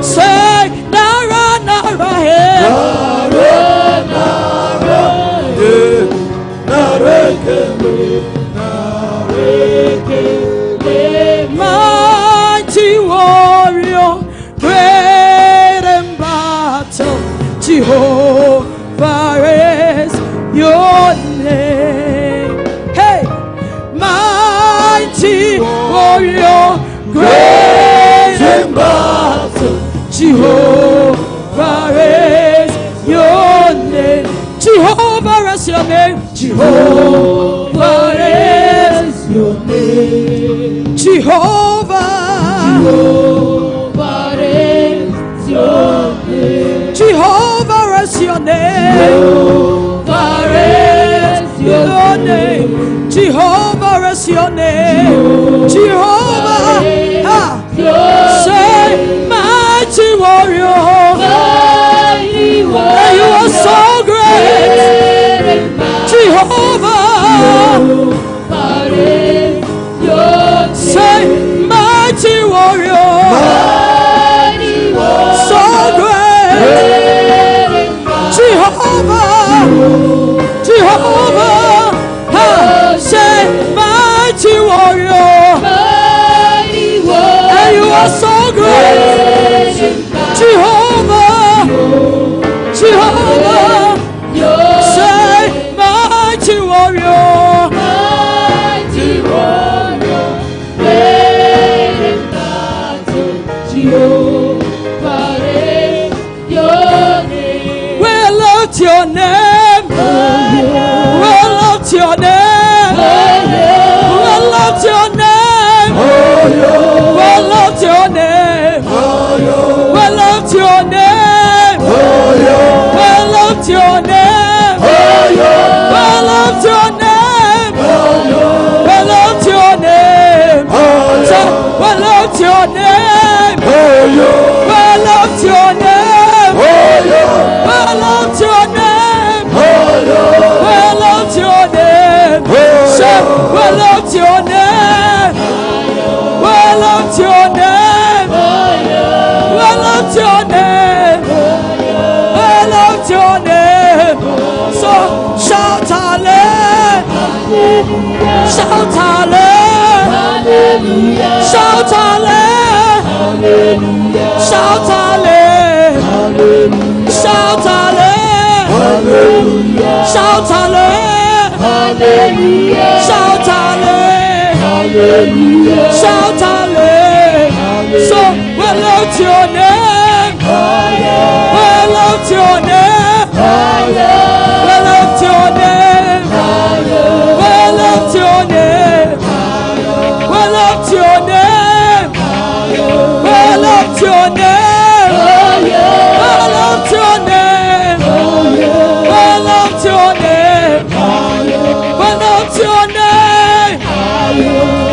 say nara nara mighty warrior, great in battle, Jehovah is your name. Hey, mighty warrior, great in battle, Jehovah is your name. Jehovah is your name. Jehovah is your name. Jehovah. Jehovah is your name. Jehovah is your name. Jehovah is your name. Jehovah is your name. Jehovah. Say, mighty warrior. You are so great. Jehovah. Say, mighty warrior. So great. Jehovah. Say, mighty warrior. And you are so great. Jehovah. Say, mighty warrior. Great in battle, Jehovah is your name. We lift your name. We lift your name. We lift your name. We lift your name. We lift your name. We lift your name. We lift your name. We lift your name. We lift your name. We lift your name. We lift your name. We lift your name. Say, we lift your name. We lift your name. We lift your name. We lift your name. So shout hallelujah. Shout hallelujah. Shout hallelujah. Shout hallelujah. Shout hallelujah. Shout hallelujah. Shout hallelujah. Shout hallelujah. So we lift your name. We lift your name. We lift your name. We lift your name. We lift your name. We lift your name. We lift your name. We lift your name. We lift your name.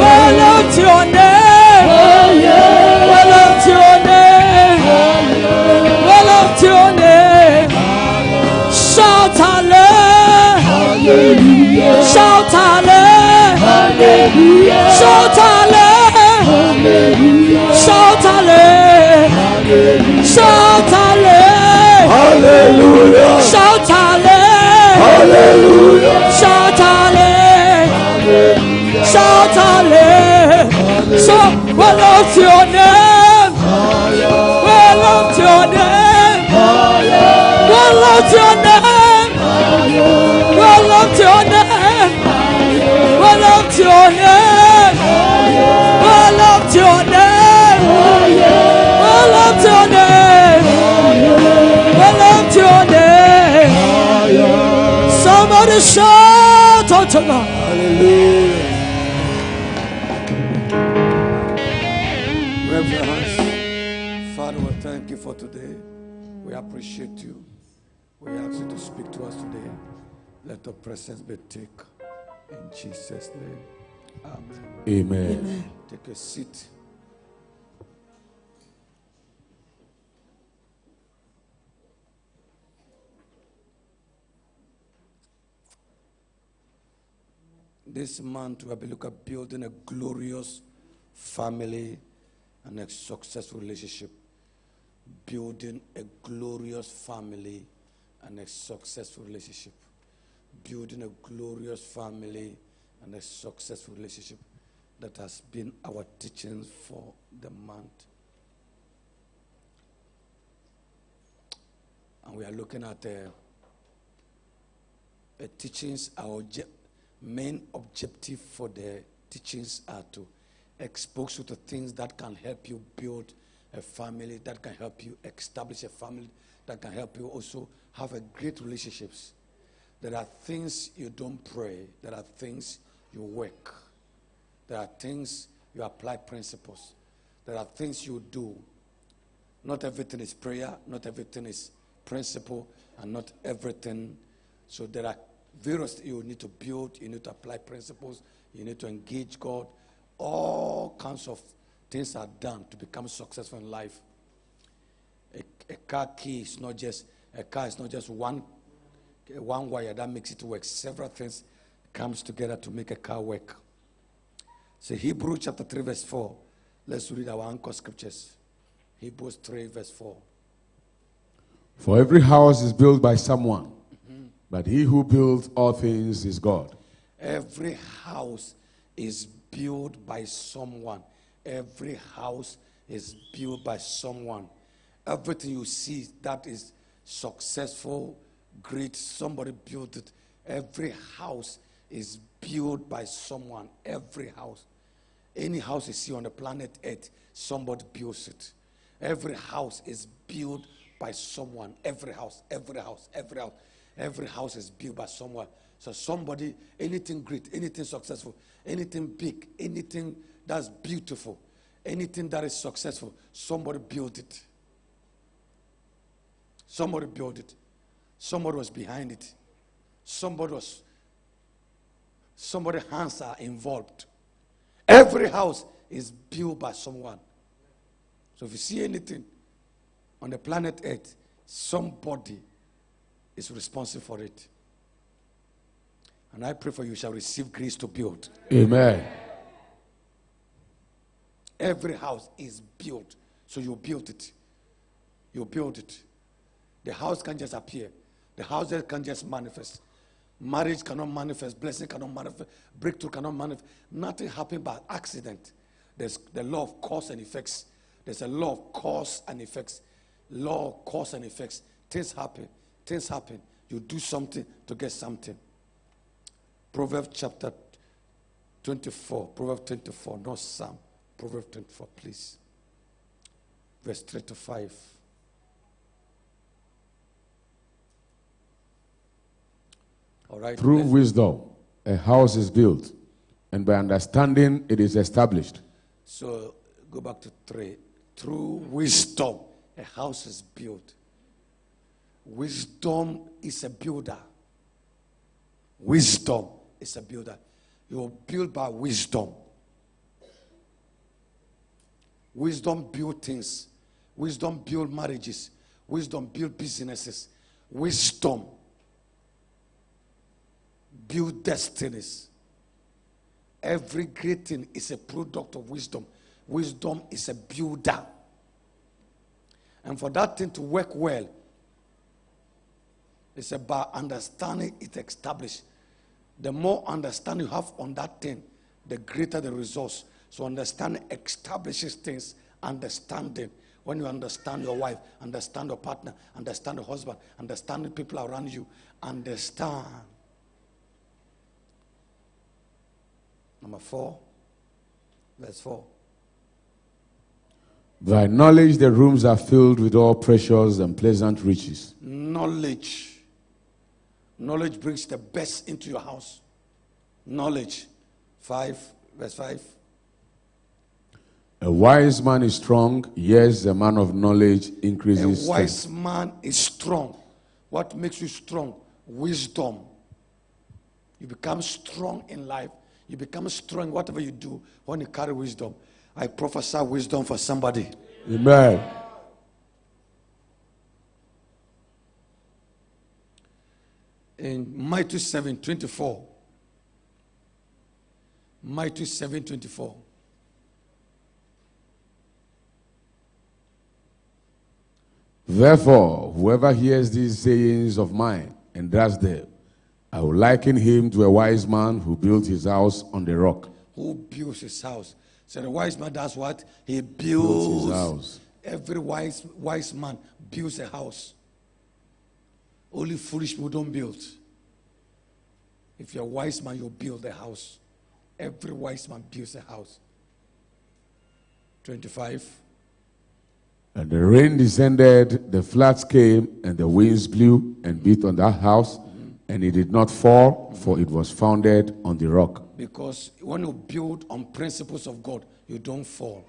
We lift your name. We lift your name. We lift your name. Shout hallelujah. Shout hallelujah. Shout hallelujah. Shout hallelujah. Shout hallelujah. Shout hallelujah. Shout hallelujah. Shout hallelujah. So we lift your name. We lift your name. We lift your name. We lift your name. We lift your name. We lift your name. We lift your name. We lift your name. Somebody shout unto God. Hallelujah. Wave your hands. Father, we thank you for today. We appreciate you. We ask you to speak to us today. Let your presence be thick. In Jesus' name. Amen. Amen. Take a seat. This month we will look at building a glorious family and a successful relationship. Building a glorious family and a successful relationship. Building a glorious family and a successful relationship. That has been our teachings for the month. And we are looking at teachings. Our main objective for the teachings are to expose you to things that can help you build a family, that can help you establish a family, that can help you also have a great relationships. There are things you don't pray. There are things you work. There are things you apply principles. There are things you do. Not everything is prayer. Not everything is principle. And not everything. So there are various you need to build. You need to apply principles. You need to engage God. All kinds of things are done to become successful in life. A car key is not just a car. Is not just one wire that makes it work. Several things comes together to make a car work. So Hebrews chapter 3 verse 4. Let's read our anchor scriptures. Hebrews 3 verse 4. For every house is built by someone, but he who builds all things is God. Every house is built by someone. Every house is built by someone. Everything you see that is successful, great, somebody built it. Every house is built by someone. Every house. Any house you see on the planet Earth, somebody builds it. Every house is built by someone. Every house, every house, every house. Every house is built by someone. So somebody, anything great, anything successful, anything big, anything that's beautiful, anything that is successful, somebody built it. Somebody built it. Somebody was behind it. Somebody's hands are involved. Every house is built by someone. So if you see anything on the planet Earth, somebody is responsible for it. And I pray for you shall receive grace to build. Amen. Every house is built. So you build it. You build it. The house can't just appear. The house can't just manifest. Marriage cannot manifest. Blessing cannot manifest. Breakthrough cannot manifest. Nothing happens by accident. There's the law of cause and effects. There's a law of cause and effects. Law of cause and effects. Things happen. Things happen. You do something to get something. Proverbs chapter 24. Proverbs 24, not Psalm. Proverbs 24, please. Verse 3 to 5. All right. Through wisdom, a house is built, and by understanding, it is established. So go back to 3. Through wisdom, a house is built. Wisdom is a builder. Wisdom is a builder. You are built by wisdom. Wisdom build things. Wisdom build marriages. Wisdom build businesses. Wisdom build destinies. Every great thing is a product of wisdom. Wisdom is a builder. And for that thing to work well, it's about understanding it established. The more understanding you have on that thing, the greater the results. So understanding establishes things. Understanding. When you understand your wife, understand your partner, understand your husband, understand the people around you, understand. Number 4, verse 4. By knowledge, the rooms are filled with all precious and pleasant riches. Knowledge. Knowledge brings the best into your house. Knowledge. 5, verse 5. A wise man is strong, yes, a man of knowledge increases A wise strength. man is strong. What makes you strong? Wisdom. You become strong in life. You become strong whatever you do when you carry wisdom. I prophesy wisdom for somebody. Amen. In Matthew 7:24. Matthew 7:24. Therefore, whoever hears these sayings of mine and does them, I will liken him to a wise man who built his house on the rock. Who builds his house? So the wise man does what? He Builds his house. Every wise man builds a house. Only foolish people don't build. If you're a wise man, you'll build a house. Every wise man builds a house. 25. And the rain descended, the floods came, and the winds blew and beat on that house, and it did not fall, for it was founded on the rock. Because when you build on principles of God, you don't fall.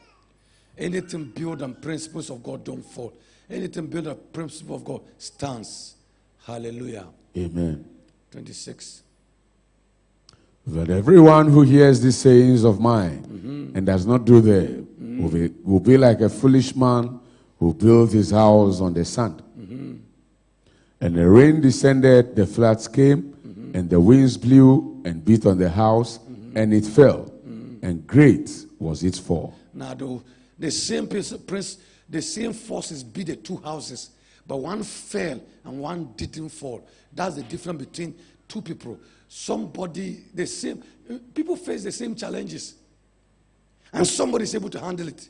Anything built on principles of God don't fall. Anything built on principles of God stands. Hallelujah. Amen. 26. But everyone who hears these sayings of mine and does not do them will be like a foolish man who built his house on the sand. And the rain descended, the floods came, and the winds blew and beat on the house, and it fell, and great was its fall. Now, the same forces beat the two houses, but one fell and one didn't fall. That's the difference between two people. People face the same challenges, and somebody is able to handle it.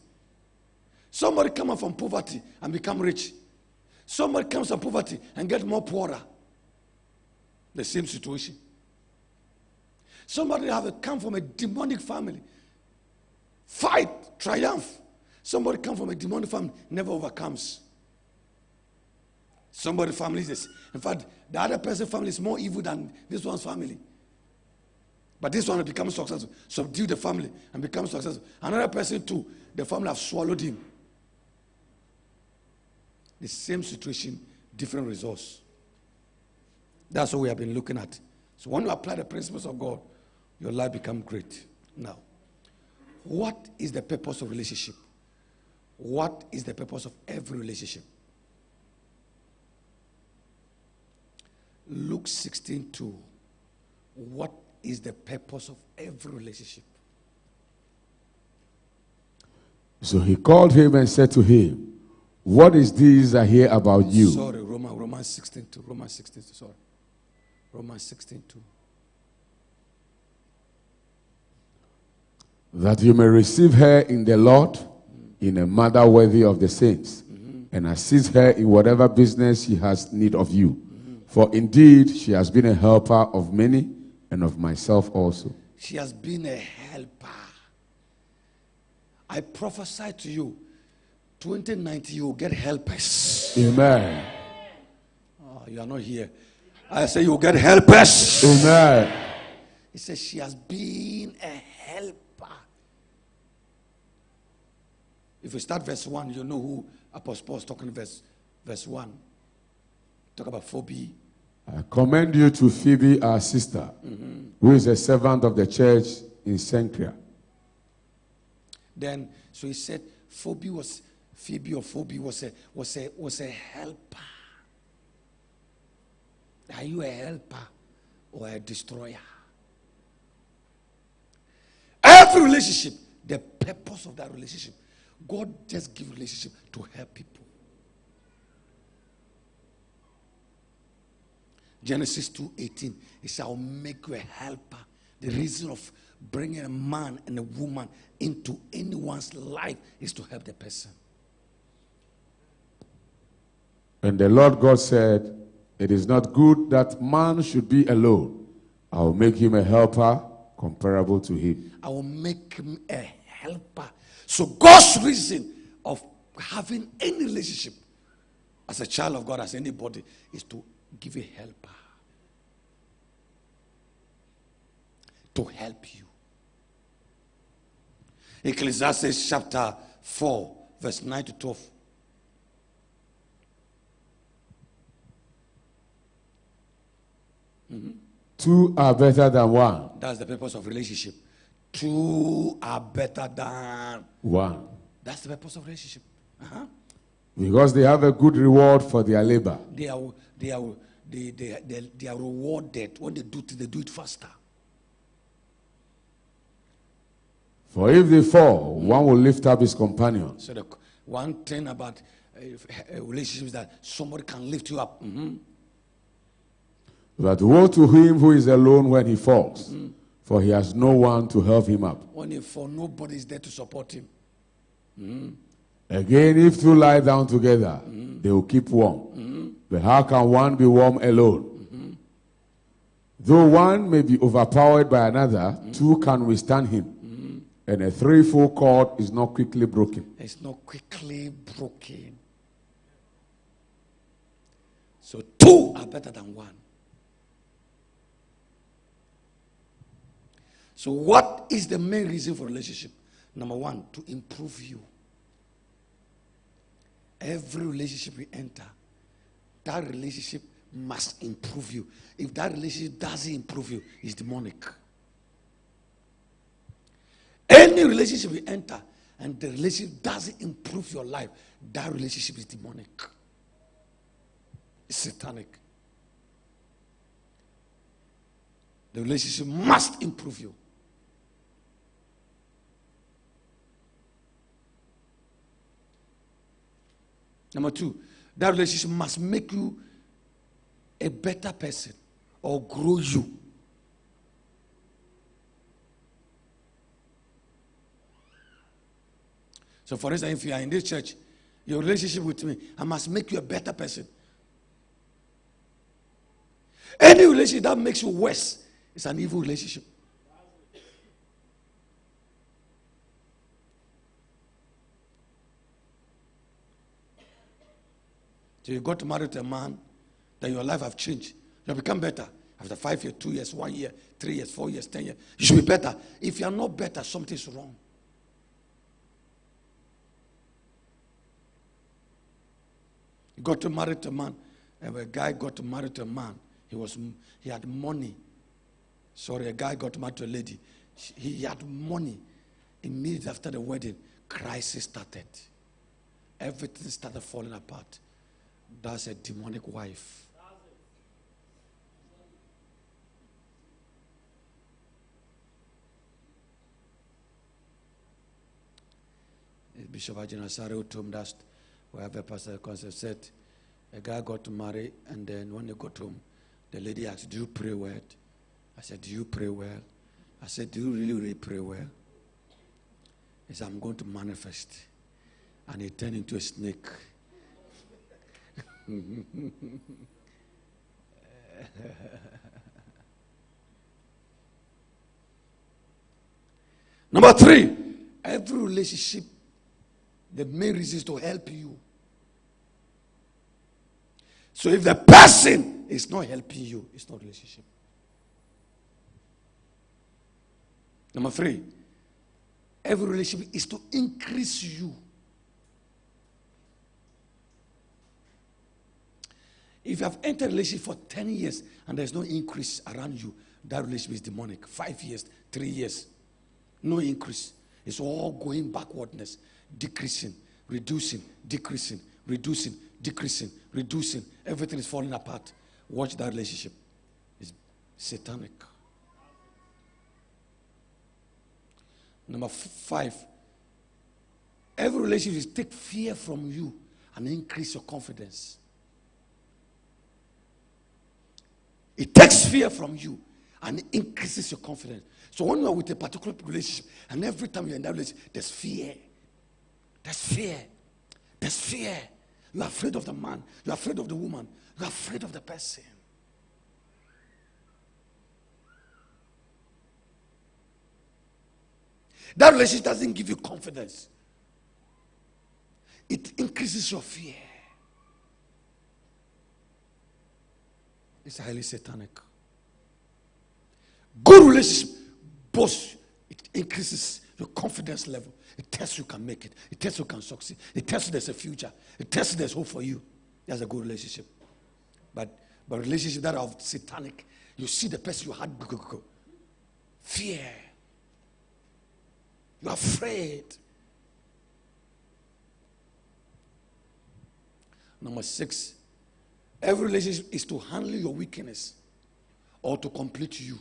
Somebody come out from poverty and become rich. Somebody comes from poverty and get more poorer. The same situation. Somebody come from a demonic family. Fight, triumph. Somebody come from a demonic family, never overcomes. Somebody's family is, in fact, the other person's family is more evil than this one's family. But this one will become successful, subdue the family and become successful. Another person too, the family have swallowed him. The same situation, different results. That's what we have been looking at. So when you apply the principles of God, your life becomes great. Now, what is the purpose of relationship? What is the purpose of every relationship? Luke 16:2. What is the purpose of every relationship? So he called him and said to him, what is this I hear about you? Sorry, Romans 16:2. Romans 16:2. Sorry. Romans 16:2. That you may receive her in the Lord, in a manner worthy of the saints, and assist her in whatever business she has need of you. For indeed, she has been a helper of many and of myself also. She has been a helper. I prophesy to you, 2019, you will get helpers. Amen. Oh, you are not here. I say you will get helpers. Amen. He says she has been a helper. If you start verse 1, you know who Apostle Paul is talking verse 1. Talk about Phoebe. I commend you to Phoebe, our sister, who is a servant of the church in Cenchrea. Then, so he said, Phoebe was a helper. Are you a helper or a destroyer? Every relationship, the purpose of that relationship, God just gives relationship to help people. Genesis 2:18, he said, I'll make you a helper. The reason of bringing a man and a woman into anyone's life is to help the person. And the Lord God said, it is not good that man should be alone. I will make him a helper comparable to him. I will make him a helper. So God's reason of having any relationship as a child of God, as anybody, is to give a helper. To help you. Ecclesiastes chapter 4, verse 9 to 12. Two are better than one. That's the purpose of relationship. Two are better than one. That's the purpose of relationship. Because they have a good reward for their labor. They are rewarded. When they do it faster. For if they fall, one will lift up his companion. So the one thing about a relationship that somebody can lift you up. But woe to him who is alone when he falls, for he has no one to help him up. When he falls, nobody is there to support him. Again, if two lie down together, they will keep warm. But how can one be warm alone? Though one may be overpowered by another, two can withstand him. And a threefold cord is not quickly broken. It's not quickly broken. So two are better than one. So what is the main reason for relationship? Number one, to improve you. Every relationship we enter, that relationship must improve you. If that relationship doesn't improve you, it's demonic. Any relationship we enter and the relationship doesn't improve your life, that relationship is demonic. It's satanic. The relationship must improve you. Number two, that relationship must make you a better person or grow you. So for instance, if you are in this church, your relationship with me, I must make you a better person. Any relationship that makes you worse is an evil relationship. So you got married to a man, then your life have changed. You have become better. After 5 years, 2 years, 1 year, 3 years, 4 years, 10 years. You should be better. If you are not better, something is wrong. You got married to a man, and a guy got married to a man. He had money. Sorry, a guy got married to a lady. He had money. Immediately after the wedding, crisis started. Everything started falling apart. That's a demonic wife. Bishop Ajina Sari told us, wherever Pastor Concept said, a guy got married, and then when they got home, the lady asked, "Do you pray well?" I said, "Do you pray well?" I said, "Do you really, really pray well?" He said, "I'm going to manifest." And he turned into a snake. Number three, every relationship, the main reason is to help you. So if the person is not helping you, it's not a relationship. Number three, every relationship is to increase you. If you have entered a relationship for 10 years and there's no increase around you, that relationship is demonic. 5 years, 3 years, no increase. It's all going backwardness, decreasing, reducing, decreasing, reducing, decreasing, reducing. Everything is falling apart. Watch that relationship. It's satanic. Number 5, every relationship is take fear from you and increase your confidence. It takes fear from you and increases your confidence. So when you are with a particular relationship, and every time you're in that relationship, there's fear. There's fear. There's fear. You're afraid of the man. You're afraid of the woman. You're afraid of the person. That relationship doesn't give you confidence. It increases your fear. It's highly satanic. Good relationship boosts, it increases your confidence level. It tells you can make it. It tells you can succeed. It tells you there's a future. It tells you there's hope for you. That's a good relationship. But relationships that are satanic, you see the person you had, fear. You're afraid. Number 6, every relationship is to handle your weakness or to complete you.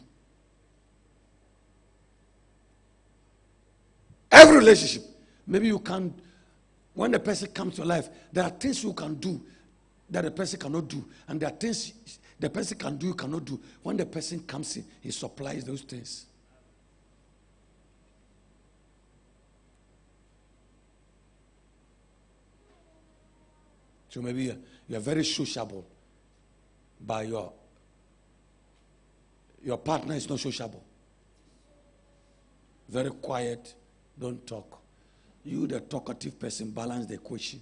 Every relationship. Maybe you can't When the person comes to life, there are things you can do that the person cannot do. And there are things the person can do, you cannot do. When the person comes in, he supplies those things. So maybe you're very sociable, but your partner is not sociable. Very quiet, don't talk. You, the talkative person, balance the equation.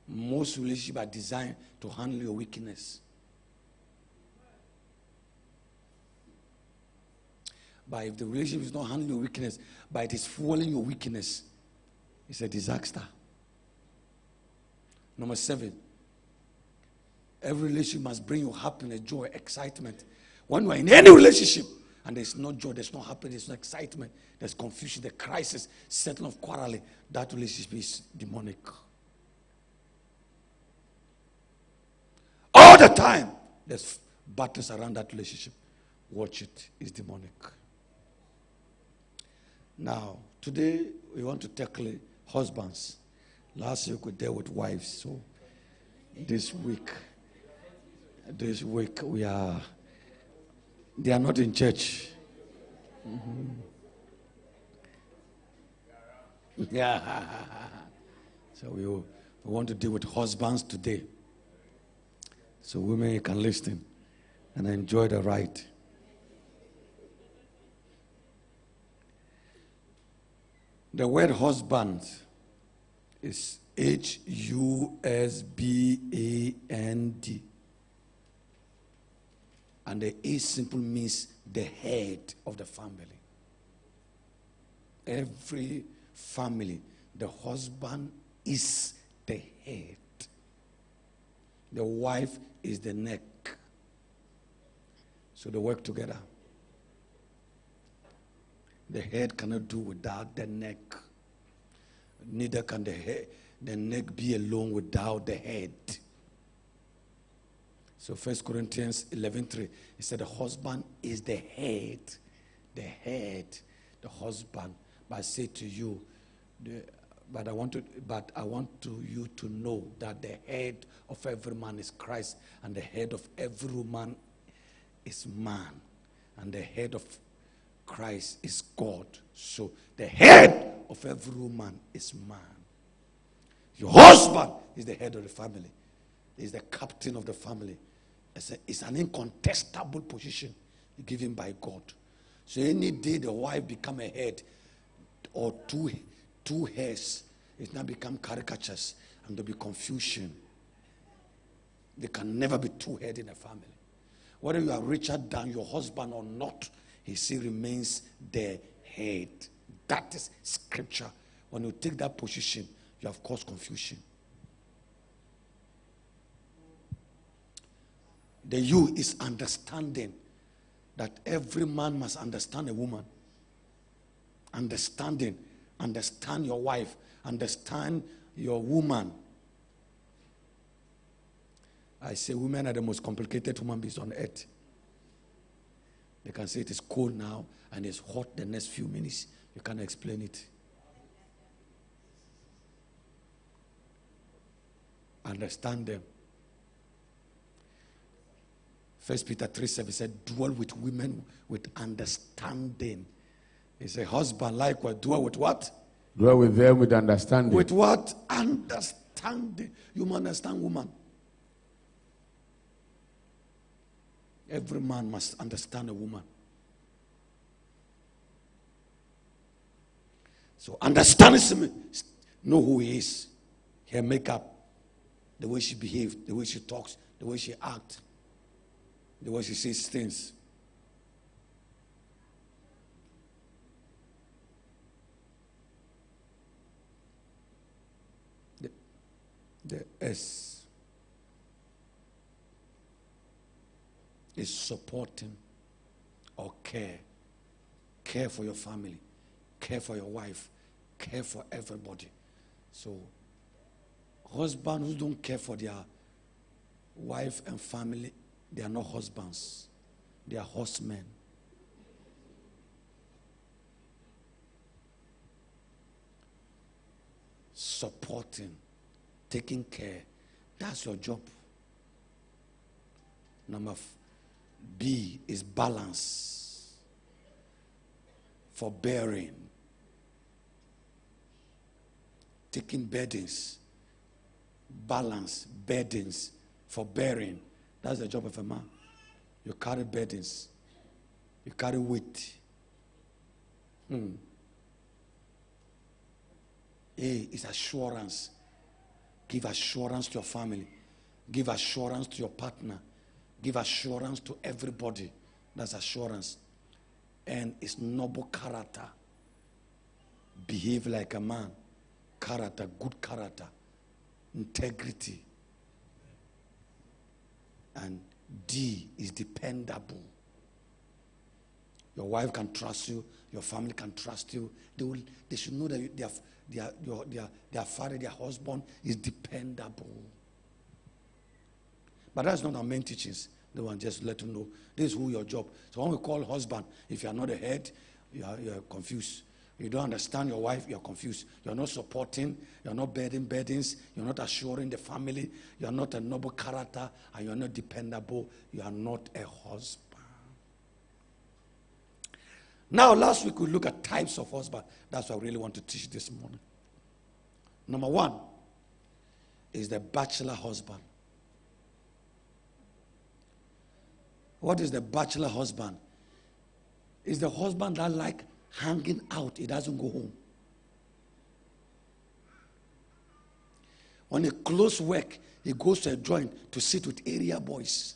Most relationships are designed to handle your weakness. But if the relationship is not handling your weakness, but it is fueling your weakness, it's a disaster. Number 7, every relationship must bring you happiness, joy, excitement. When you are in any relationship and there's no joy, there's no happiness, there's no excitement, there's confusion, the crisis, settling of quarreling, that relationship is demonic. All the time, there's battles around that relationship. Watch it, it's demonic. Now, today we want to tackle husbands. Last week we dealt with wives, so this week they are not in church. Yeah. So we want to deal with husbands today. So women can listen and enjoy the ride. The word husband is Husband. And the A simple means the head of the family. Every family, the husband is the head. The wife is the neck. So they work together. The head cannot do without the neck. Neither can the neck be alone without the head. So 1 Corinthians 11:3, it said the husband is the head. The head, the husband. But I say to you, I want you to know that the head of every man is Christ, and the head of every woman is man, and the head of Christ is God. So the head of every woman is man. Your husband is the head of the family. He's the captain of the family. It's an incontestable position given by God. So any day the wife become a head or two heads, it now become caricatures and there'll be confusion. There can never be two heads in a family. Whether you are richer than your husband or not, he still remains the head. That is scripture. When you take that position, you have caused confusion. The you is understanding that every man must understand a woman. Understand your wife, understand your woman. I say women are the most complicated human beings on earth. They can say it is cold now and it's hot the next few minutes. You can't explain it. Understand them. 1 Peter 3:7 said, dwell with women with understanding. He said, husband likewise, dwell with what? Dwell with them with understanding. With what? Understanding. You must understand woman. Every man must understand a woman. So understand him, know who he is, her makeup, the way she behaves, the way she talks, the way she acts, the way she says things. The S is supporting or care. Care for your family. Care for your wife. Care for everybody. So, husbands who don't care for their wife and family, they are not husbands. They are horsemen. supporting, taking care. That's your job. Number B is balance, forbearing, taking burdens, balance, burdens, forbearing. That's the job of a man. You carry burdens, you carry weight. A is assurance. Give assurance to your family. Give assurance to your partner. Give assurance to everybody. That's assurance. And it's noble character. Behave like a man. Character, good character. Integrity. And D is dependable. Your wife can trust you. Your family can trust you. They should know that their father, their husband is dependable. But that's not our main teachings. They want just let you know this is who your job. So when we call husband, if you are not the head, you're confused. You don't understand your wife, you're confused. You're not supporting, you're not bearing burdens, you're not assuring the family, you're not a noble character, and you're not dependable, you are not a husband. Now, last week we looked at types of husband. That's what I really want to teach this morning. Number one is the bachelor husband. What is the bachelor husband? It's the husband that like hanging out. He doesn't go home. When he close work, he goes to a joint to sit with area boys.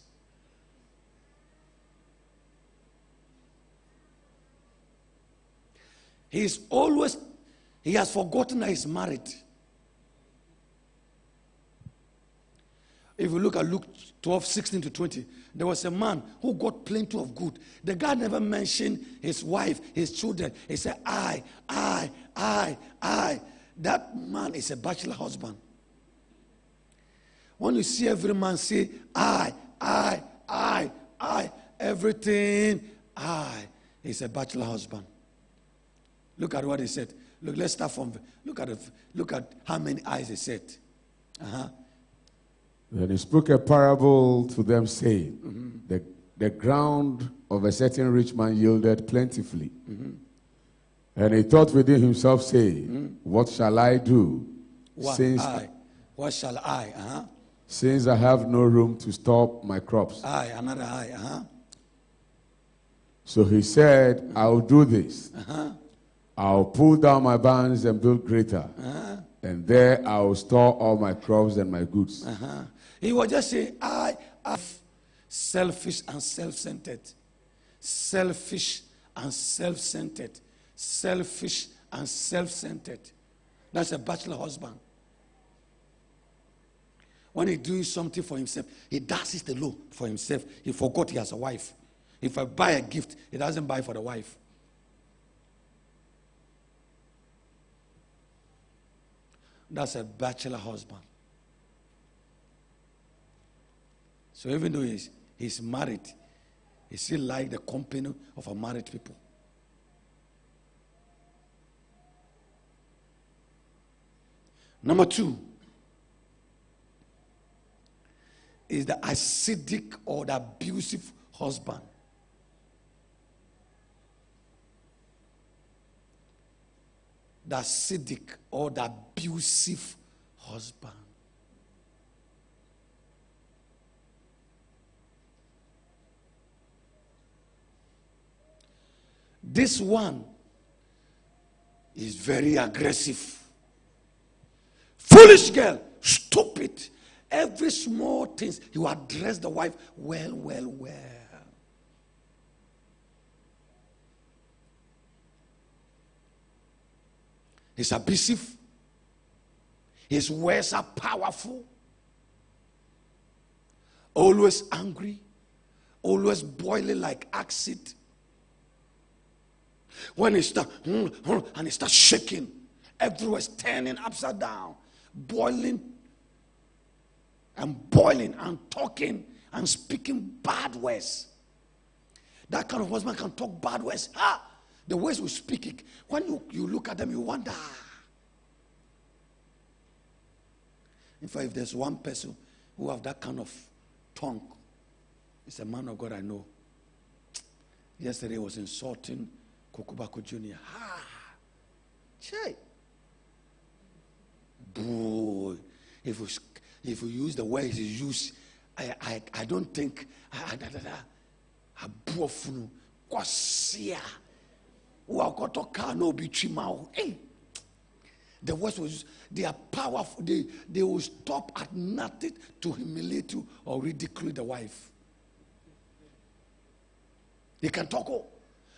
He has forgotten that he's married. If you look at Luke 12, 16 to 20, there was a man who got plenty of good. The guy never mentioned his wife, his children. He said, I. That man is a bachelor husband. When you see every man say, I, everything, he's a bachelor husband. Look at what he said. Look, let's start from, look at how many eyes he said. Then he spoke a parable to them, saying, the ground of a certain rich man yielded plentifully. And he thought within himself, saying, what shall I do? What shall I? Since I have no room to store my crops. Another eye. So he said, I'll do this. I'll pull down my barns and build greater. And there I'll store all my crops and my goods. He was just saying, I am selfish and self-centered. Selfish and self-centered. Selfish and self-centered. That's a bachelor husband. When he's doing something for himself, he does it alone for himself. He forgot he has a wife. If I buy a gift, he doesn't buy for the wife. That's a bachelor husband. So even though he's married, he still like the company of a married people. Number two is the acidic or the abusive husband. The acidic or the abusive husband. This one is very aggressive. Foolish girl, stupid. Every small thing, he will address the wife well. He's abusive. His words are powerful. Always angry. Always boiling like acid. When he starts, and he starts shaking, everywhere's turning upside down, boiling and talking and speaking bad words. That kind of husband can talk bad words. The words we speak, when you look at them, you wonder. In fact, if there's one person who have that kind of tongue, it's a man of God I know. Yesterday he was insulting Kokubako Jr. Chey. Boy, if we use the way he used, I don't think the words was they are powerful. They will stop at nothing to humiliate you or ridicule the wife. They can talk,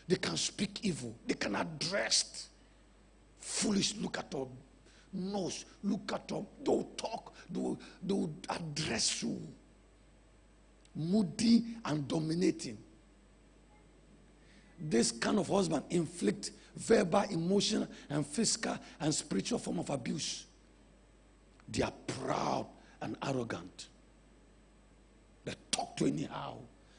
they can speak evil, they can address foolish. Look at her nose, look at her. They'll talk, they'll address you. Moody and dominating. This kind of husband inflict verbal, emotional, and physical and spiritual form of abuse. They are proud and arrogant. They talk to you anyhow.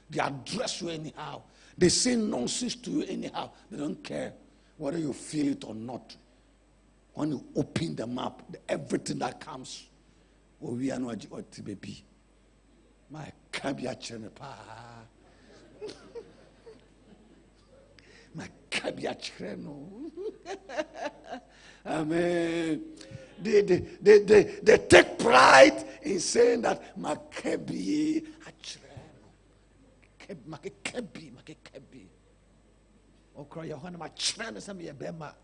They address you anyhow. They say nonsense to you anyhow. They don't care whether you feel it or not. When you open them up, everything that comes, we are not baby. My cabia chenepa. My cabia cheno. Amen. They take pride in saying that my cabia cheno. My cabia. Oh, cry your honey, my cheno is a bema.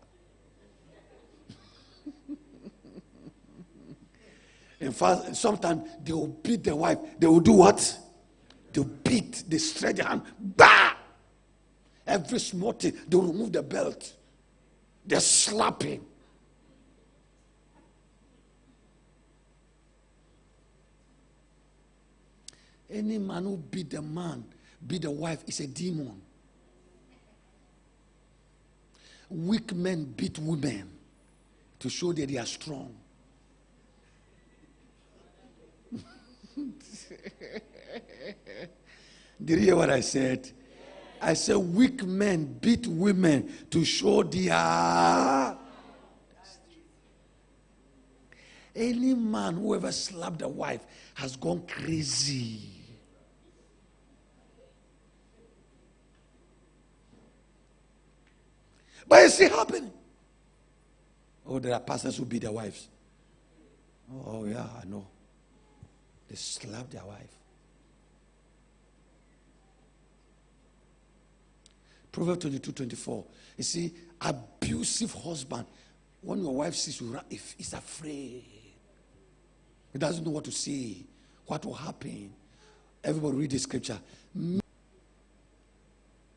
In fact, sometimes they will beat the wife. They will do what? They will beat, they stretch their hand. Bah! Every small thing, they will remove the belt. They're slapping. Any man who beat the man, beat the wife, is a demon. Weak men beat women to show that they are strong. Did you hear what I said? I said weak men beat women to show their. Any man who ever slapped a wife has gone crazy. But it's still happening. Oh, there are pastors who beat their wives. Oh, yeah, I know. They slap their wife. Proverbs 22:24. You see, abusive husband, when your wife sees you, he's afraid. He doesn't know what to say, what will happen. Everybody read the scripture.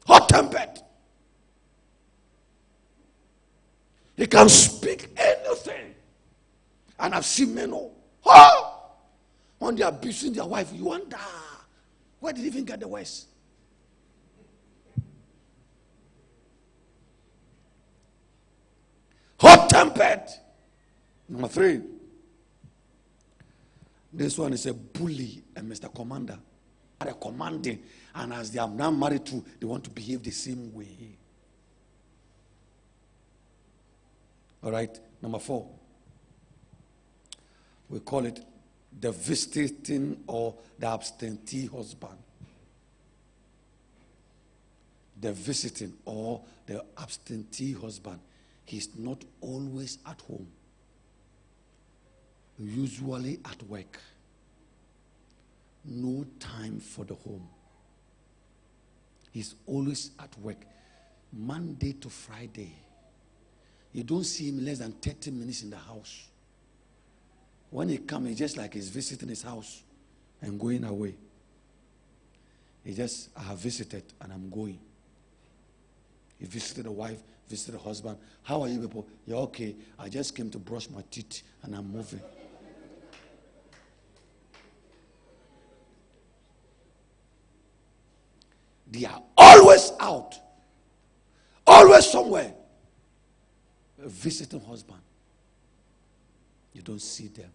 Hot-tempered. He can speak anything. And I've seen men when they're abusing their wife, you wonder, where did he even get the words? Hot-tempered. Number 3. This one is a bully and Mr. Commander. They're commanding, and as they are now married to, they want to behave the same way. All right, number 4. We call it the visiting or the absentee husband. The visiting or the absentee husband. He's not always at home. Usually at work. No time for the home. He's always at work. Monday to Friday. You don't see him less than 30 minutes in the house. When he comes, it's just like he's visiting his house and going away. I have visited and I'm going. He visited the wife, visited the husband. How are you people? You're okay. I just came to brush my teeth and I'm moving. They are always out. Always somewhere. A visiting husband. You don't see them.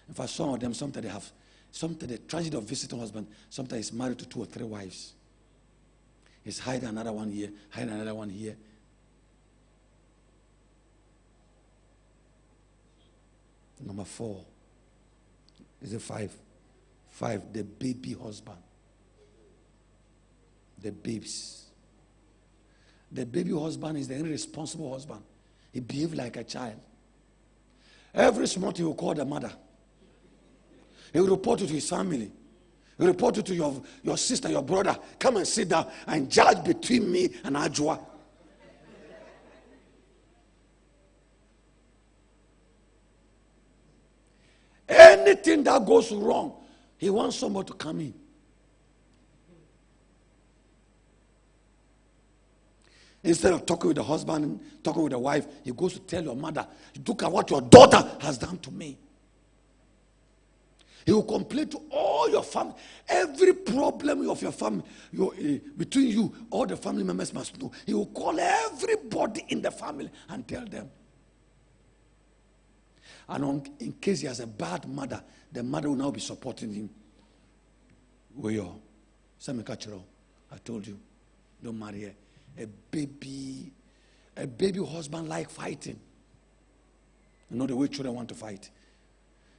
In fact, some of them, sometimes they have, sometimes the tragedy of visiting husband, sometimes he's married to 2 or 3 wives. He's hiding another one here, hiding another one here. Number 4. Is it 5? 5, the baby husband. The babes. The baby husband is the irresponsible husband. He behaves like a child. Every small thing he will call the mother. He will report it to his family. He will report it to your sister, your brother. Come and sit down and judge between me and Ajwa. Anything that goes wrong, he wants someone to come in. Instead of talking with the husband and talking with the wife, he goes to tell your mother, look at what your daughter has done to me. He will complain to all your family. Every problem of your family, between you, all the family members must know. He will call everybody in the family and tell them. And in case he has a bad mother, the mother will now be supporting him. I told you, don't marry her. A baby husband like fighting. You know the way children want to fight.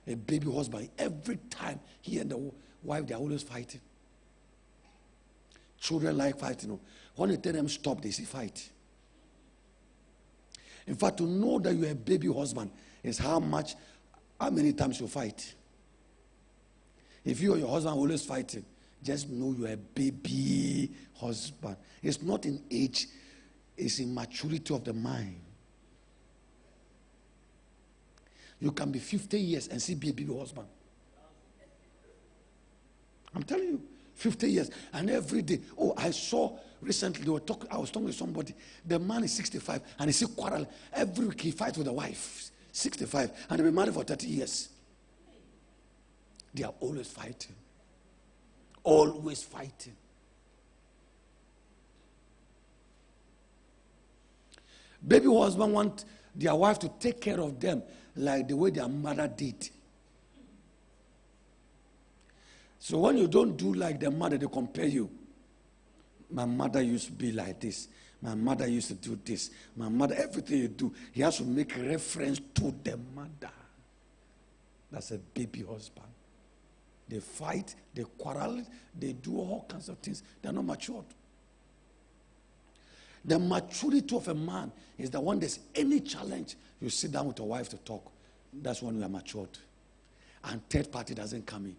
A baby husband, every time he and the wife, they are always fighting. Children like fighting. When you tell them stop, they see fight. In fact, to know that you're a baby husband is how many times you fight. If you or your husband are always fighting, just know you're a baby husband. It's not in age, it's in maturity of the mind. You can be 50 years and still be a baby husband. I'm telling you, 50 years. And every day, I saw recently, I was talking to somebody, the man is 65 and he's still quarreling. Every week he fights with the wife, 65, and they've been married for 30 years. They are always fighting. Always fighting. Baby husband want their wife to take care of them like the way their mother did. So when you don't do like the mother, they compare you. My mother used to be like this. My mother used to do this. My mother, everything you do, he has to make reference to the mother. That's a baby husband. They fight, they quarrel, they do all kinds of things. They're not matured. The maturity of a man is that when there's any challenge, you sit down with your wife to talk. That's when you are matured. And third party doesn't come in.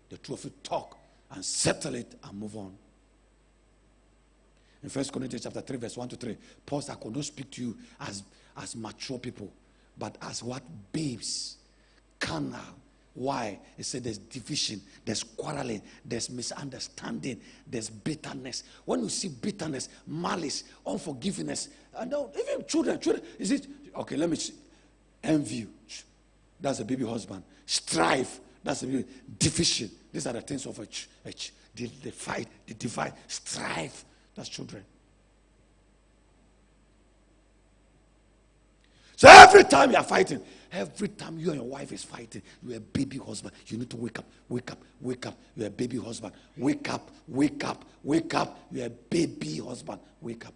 The two of you talk and settle it and move on. In 1 Corinthians chapter 3, verse 1 to 3, Paul said, I could not speak to you as mature people, but as what? Babes. Carnal. Why? He said there's division, there's quarreling, there's misunderstanding, there's bitterness. When you see bitterness, malice, unforgiveness, and even children, is it? Okay, let me see. Envy, that's a baby husband. Strife, that's a baby. Division, these are the things of a they fight, they divide. Strife, that's children. So every time you are fighting, every time you and your wife is fighting, you're a baby husband. You need to wake up, wake up, wake up. You're a baby husband. Wake up, wake up, wake up. You're a baby husband. Wake up.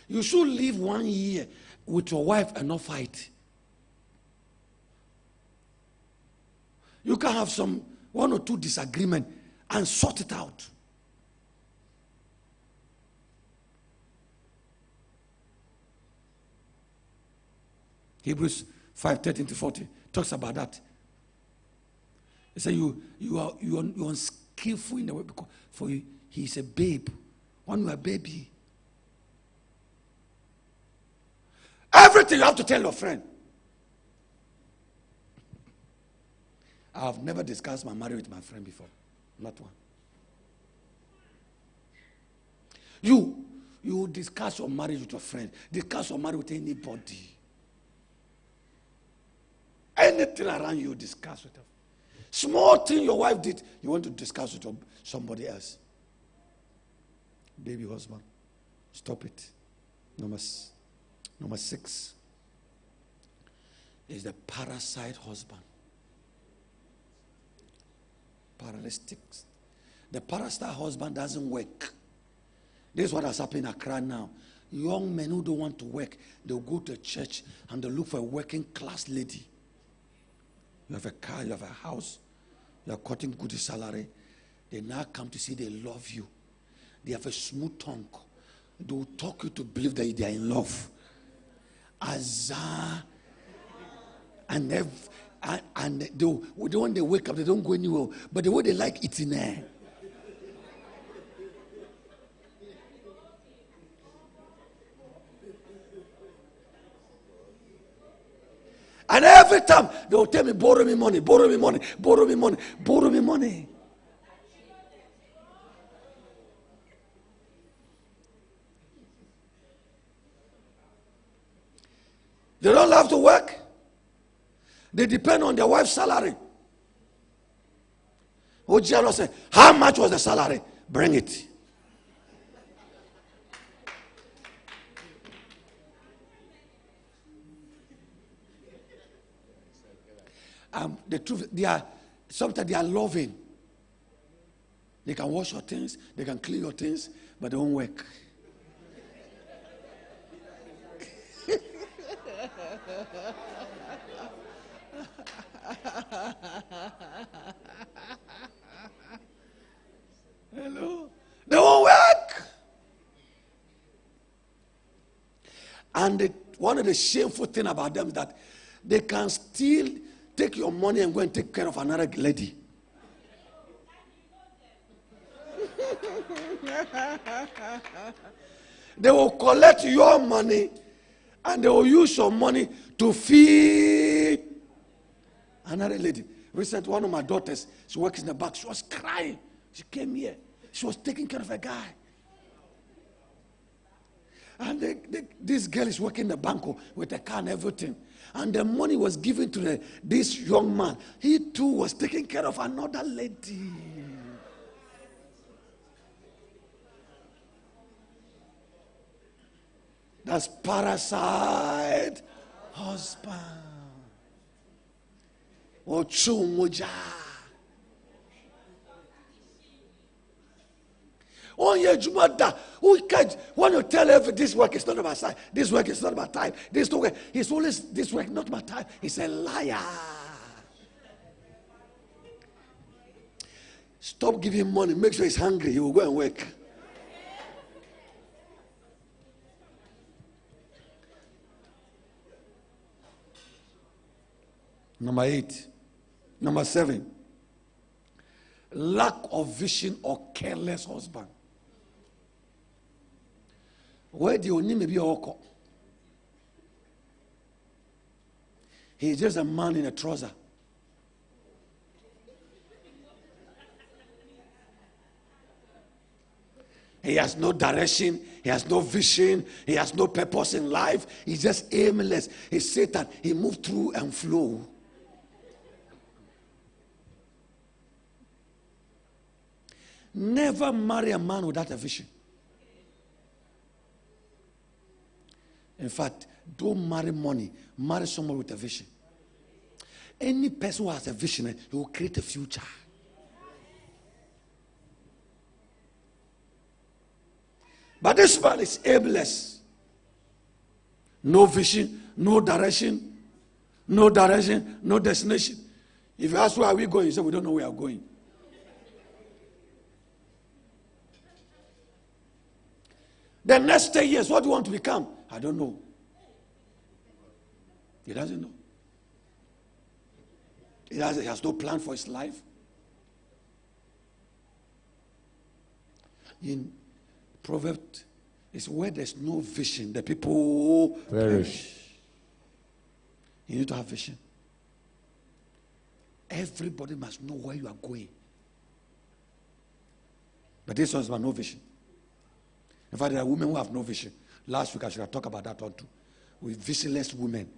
You should live 1 year with your wife and not fight. You can have some 1 or 2 disagreement and sort it out. Hebrews 5:13-40 talks about that. He said you're unskillful in the way because he's a babe. When you're a baby, everything you have to tell your friend. I have never discussed my marriage with my friend before. Not one. You discuss your marriage with your friend. Discuss your marriage with anybody. Anything around you, discuss with them. Small thing your wife did, you want to discuss with somebody else. Baby husband, stop it. Number 6 is the parasite husband. Paralytics. The parasite husband doesn't work. This is what has happened in Accra now. young men who don't want to work, they'll go to a church and they'll look for a working class lady. You have a car, you have a house, you are cutting good salary. They now come to see they love you. They have a smooth tongue. They will talk you to believe that they are in love. Azar. And when they wake up, they don't go anywhere. But the way they like eating there. And every time they will tell me, borrow me money, borrow me money, borrow me money, borrow me money. They don't have to work. They depend on their wife's salary. Ojalo said, how much was the salary? Bring it. The truth, sometimes they are loving. They can wash your things, they can clean your things, but they won't work. Hello? They won't work. And one of the shameful things about them is that they can still take your money and go and take care of another lady. They will collect your money and they will use your money to feed another lady. Recently, one of my daughters, she works in the back, she was crying. She came here. She was taking care of a guy. And this girl is working in the bank with a car and everything. And the money was given to this young man. He too was taking care of another lady. That's parasite husband. Ochumuja. Oh, yeah, Jumada. When you tell her this work is not about time, this work is not about time, this work, he's always this work, not my time. He's a liar. Stop giving him money. Make sure he's hungry. He will go and work. Number 8. Number 7. Lack of vision or careless husband. Where do you need maybe a He's just a man in a trouser. He has no direction. He has no vision. He has no purpose in life. He's just aimless. He's Satan. He moves through and flow. Never marry a man without a vision. In fact, don't marry money. Marry someone with a vision. Any person who has a vision, he will create a future. But this man is aimless. No vision, no direction, no destination. If you ask where are we going, you say we don't know where we are going. The next 10 years, what do you want to become? I don't know. He doesn't know. He has no plan for his life. In Proverbs, it's where there's no vision, the people perish. You need to have vision. Everybody must know where you are going. But this one's got no vision. In fact, there are women who have no vision. Last week I should have talked about that one too. With visionless women.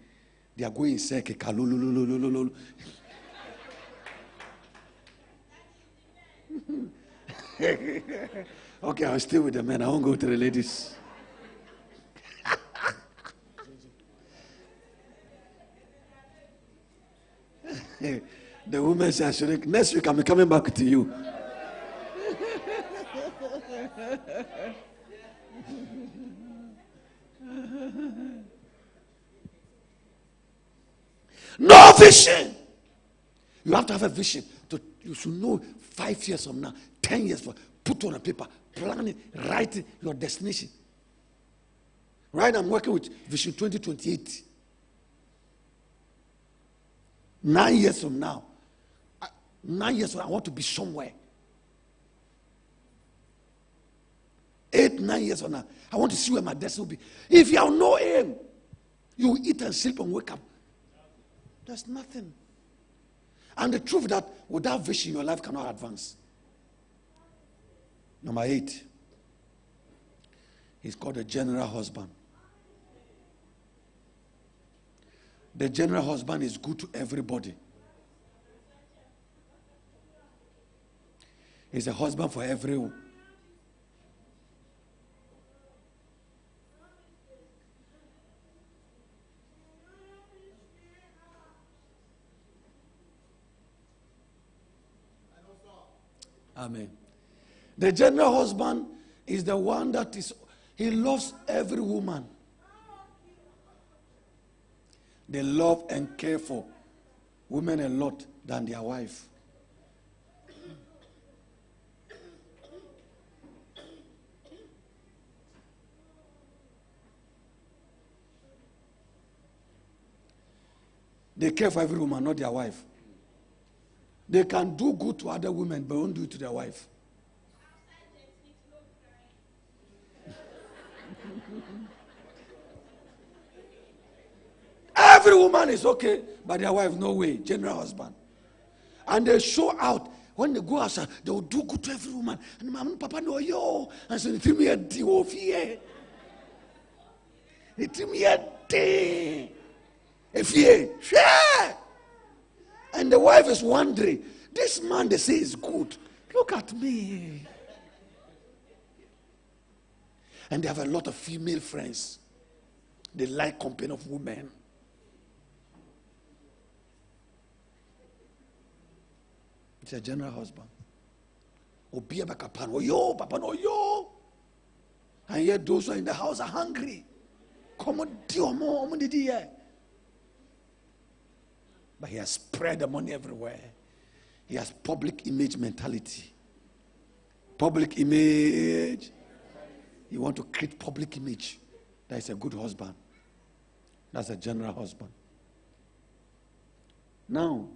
They are going in circle. Okay, I'll stay with the men. I won't go to the ladies. The women say, next week I'm coming back to you. No vision. You have to have a vision. You should know 5 years from now, 10 years from now. Put on a paper, plan it, write it, your destination. Right, I'm working with Vision 2028. 9 years from now. 9 years from now, I want to be somewhere. 8, 9 years from now, I want to see where my destiny will be. If you have no aim, you will eat and sleep and wake up. There's nothing. And the truth that without vision, your life cannot advance. Number 8. He's called the general husband. The general husband is good to everybody. He's a husband for everyone. Amen. The general husband is the one that he loves every woman. They love and care for women a lot than their wife. They care for every woman, not their wife. They can do good to other women, but won't do it to their wife. Every woman is okay, but their wife, no way. General husband. And they show out. When they go outside, they will do good to every woman. And mama, papa, no, yo. And so they tell me a deal of here. They tell me a day. If you share. And the wife is wondering, this man they say is good. Look at me. And they have a lot of female friends. They like company of women. It's a general husband. Obia bakapan, oh yo, papa no yo. And yet those who are in the house are hungry. Come on, dear mom, but he has spread the money everywhere. He has public image mentality. Public image. You want to create public image. That is a good husband. That's a general husband. Now,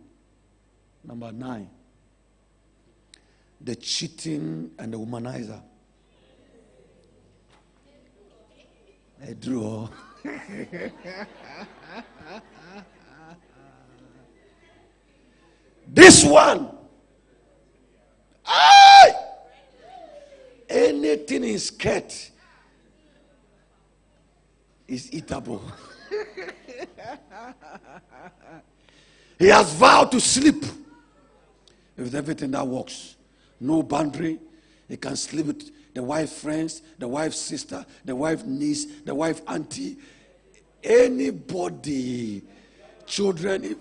number 9. The cheating and the womanizer. I drew. This one. Anything in skirt is eatable. He has vowed to sleep with everything that works. No boundary. He can sleep with the wife's friends, the wife's sister, the wife's niece, the wife's auntie, anybody, children.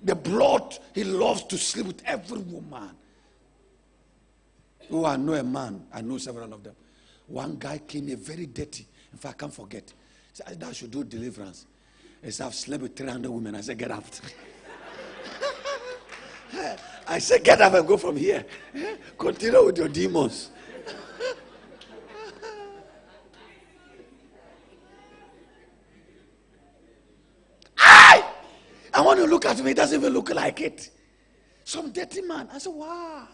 The blood, he loves to sleep with every woman. Oh, I know a man. I know several of them. One guy came here very dirty. In fact, I can't forget. He said, I should do deliverance. He said, I've slept with 300 women. I said, get out. I said, get up and go from here. Continue with your demons. I want to look at him. He doesn't even look like it. Some dirty man. I said, wow.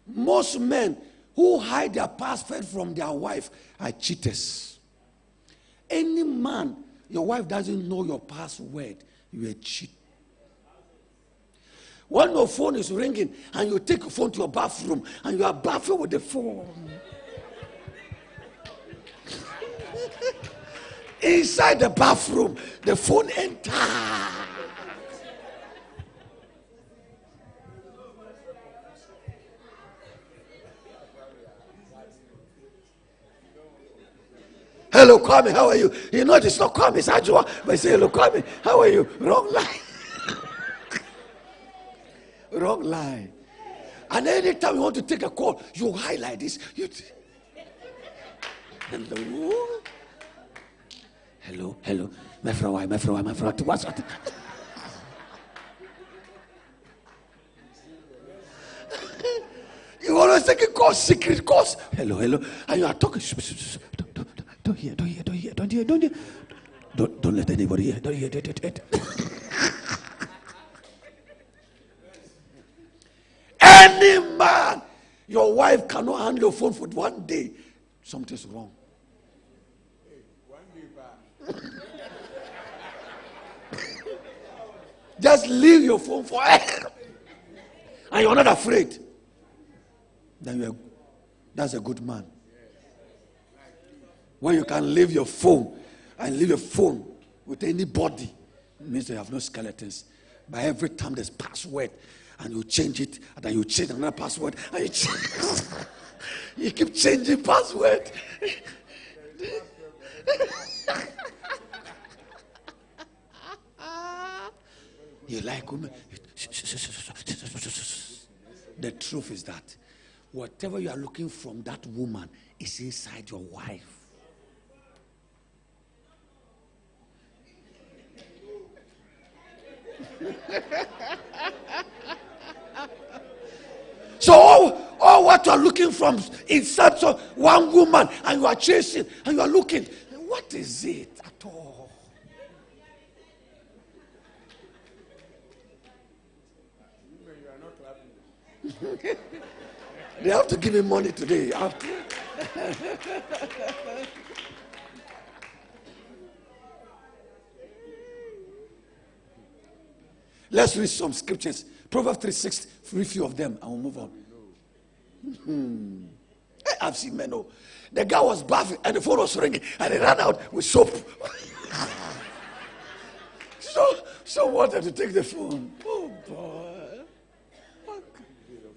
Most men who hide their password from their wife are cheaters. Any man, your wife doesn't know your password, you are cheat. When your phone is ringing and you take your phone to your bathroom and you are bathing with the phone. Inside the bathroom, the phone enters. hello, Kwame, how are you? You know it's not Kwame, it's Ajua. But say, hello, Kwame, how are you? Wrong line. Wrong line. And anytime you want to take a call, you highlight this. Hello? Hello. My friend, what's what? You always take a call, secret calls. Hello. And you are talking. Don't hear. Don't let anybody hear. Don't hear. Any man, your wife cannot handle your phone for one day. Something's wrong. Just leave your phone for her. And you're not afraid. Then that's a good man. When you can leave your phone and leave your phone with anybody, it means you have no skeletons. But every time there's password, and you change it, and then you change another password, and you keep changing password. You like women. The truth is that whatever you are looking from that woman is inside your wife. So all what you are looking from inside one woman, and you are chasing, and you are looking, what is it at all? They have to give me money today. Let's read some scriptures. Proverbs 3:6, read few of them, and we'll move on. I've seen men. The guy was bathing, and the phone was ringing, and he ran out with soap. so wanted to take the phone. Oh boy.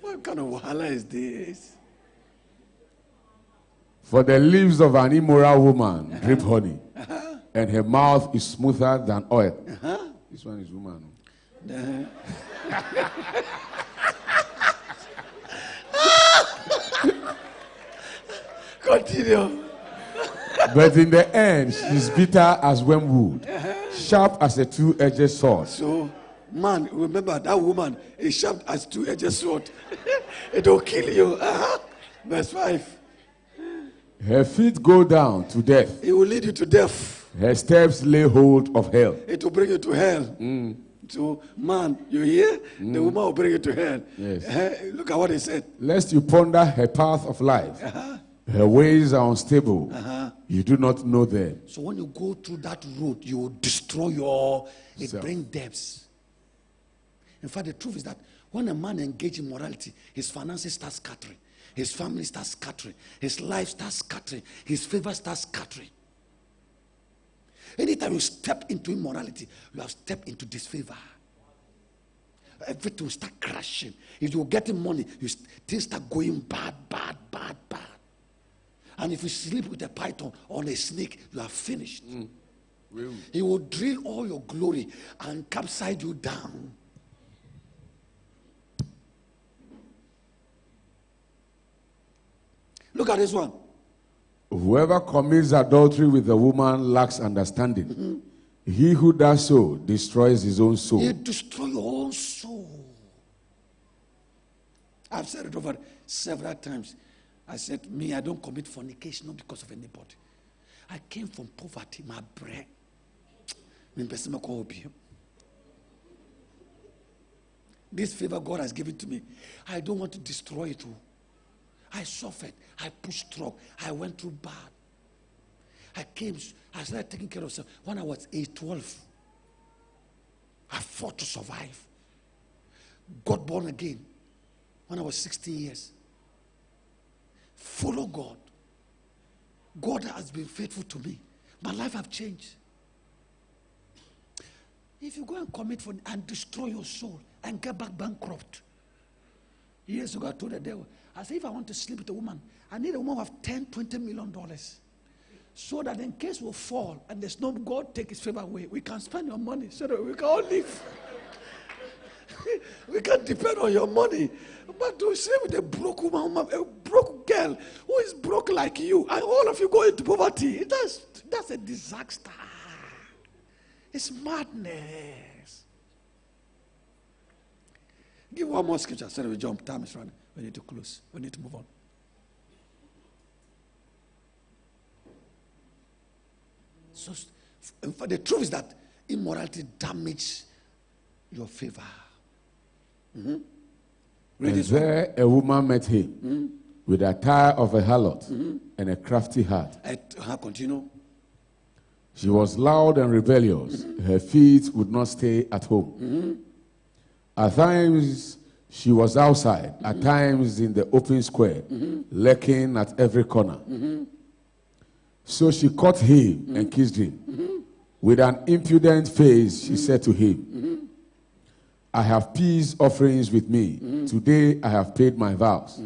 What kind of wahala is this? For the lips of an immoral woman drip honey, and her mouth is smoother than oil. This one is woman. Continue. But in the end, she's bitter as wormwood, sharp as a two-edged sword. So, man, remember that woman is sharp as two-edged sword. It will kill you. Verse 5. Her feet go down to death. It will lead you to death. Her steps lay hold of hell. It will bring you to hell. So, man, you hear? The woman will bring you to hell. Yes. Look at what he said. Lest you ponder her path of life. Her ways are unstable. You do not know them. So when you go through that road, you will destroy it brings debts. In fact, the truth is that when a man engages in morality, his finances start scattering. His family starts scattering. His life starts scattering. His favor starts scattering. Anytime you step into immorality, you have stepped into disfavor. Everything will start crashing. If you're getting money, things start going bad. And if you sleep with a python or a snake, you are finished. He will drain all your glory and capsize you down. Look at this one. Whoever commits adultery with a woman lacks understanding. He who does so destroys his own soul. You destroy your own soul. I've said it over several times. I said, I don't commit fornication not because of anybody. I came from poverty, my bread. This favor God has given to me, I don't want to destroy it. I suffered. I pushed through. I went through bad. I started taking care of myself when I was 12. I fought to survive. Got born again when I was 16 years. Follow God. God has been faithful to me. My life has changed. If you go and commit for and destroy your soul and get back bankrupt. Years ago, I told the devil, I said, if I want to sleep with a woman, I need a woman with $10, $20 million. So that in case we fall and there's no God take his favor away, we can spend your money so that we can all live. We can depend on your money. But to say with a broke woman, a broke girl who is broke like you, and all of you go into poverty, that's a disaster. It's madness. Give one more scripture so that we jump. Time is running. We need to close. We need to move on. So, the truth is that immorality damages your favor. Mm-hmm. And there a woman met him with the attire of a harlot and a crafty heart. Continue. She was loud and rebellious. Her feet would not stay at home. At times she was outside, at times in the open square, lurking at every corner. So she caught him and kissed him. With an impudent face, she said to him, I have peace offerings with me. Today I have paid my vows.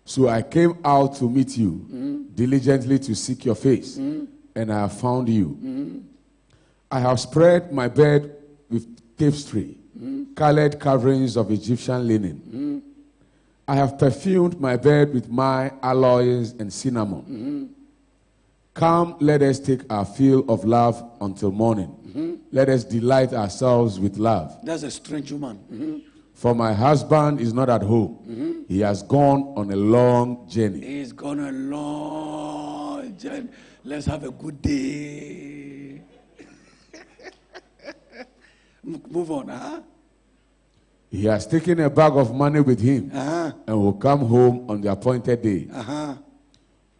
So I came out to meet you, diligently to seek your face, and I have found you. I have spread my bed with tapestry, colored coverings of Egyptian linen. I have perfumed my bed with my aloes and cinnamon. Come, let us take our fill of love until morning. Let us delight ourselves with love. That's a strange woman. For my husband is not at home. He has gone on a long journey. He's gone a long journey. Let's have a good day. Move on, huh? He has taken a bag of money with him and will come home on the appointed day.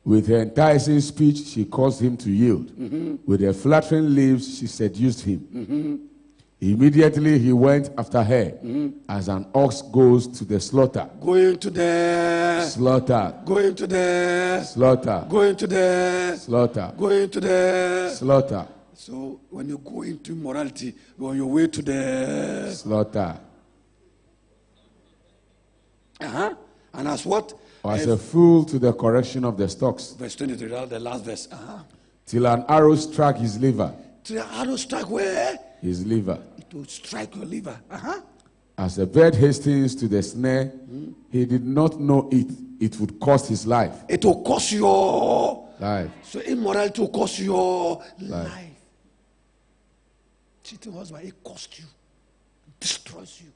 With her enticing speech, she caused him to yield. With her flattering lips, she seduced him. Immediately he went after her as an ox goes to the slaughter. Going to the slaughter. Going to the slaughter. Going to the slaughter. Going to the slaughter. So when you go into immorality, you're on your way to the slaughter. And as what? Or as a fool to the correction of the stocks. Verse 23, the last verse. Till an arrow struck his liver. Till an arrow struck where? His liver. It will strike your liver. As a bird hastens to the snare, he did not know it would cost his life. It will cost your life. So immorality will cost your life. Cheating husband, it costs you. It destroys you.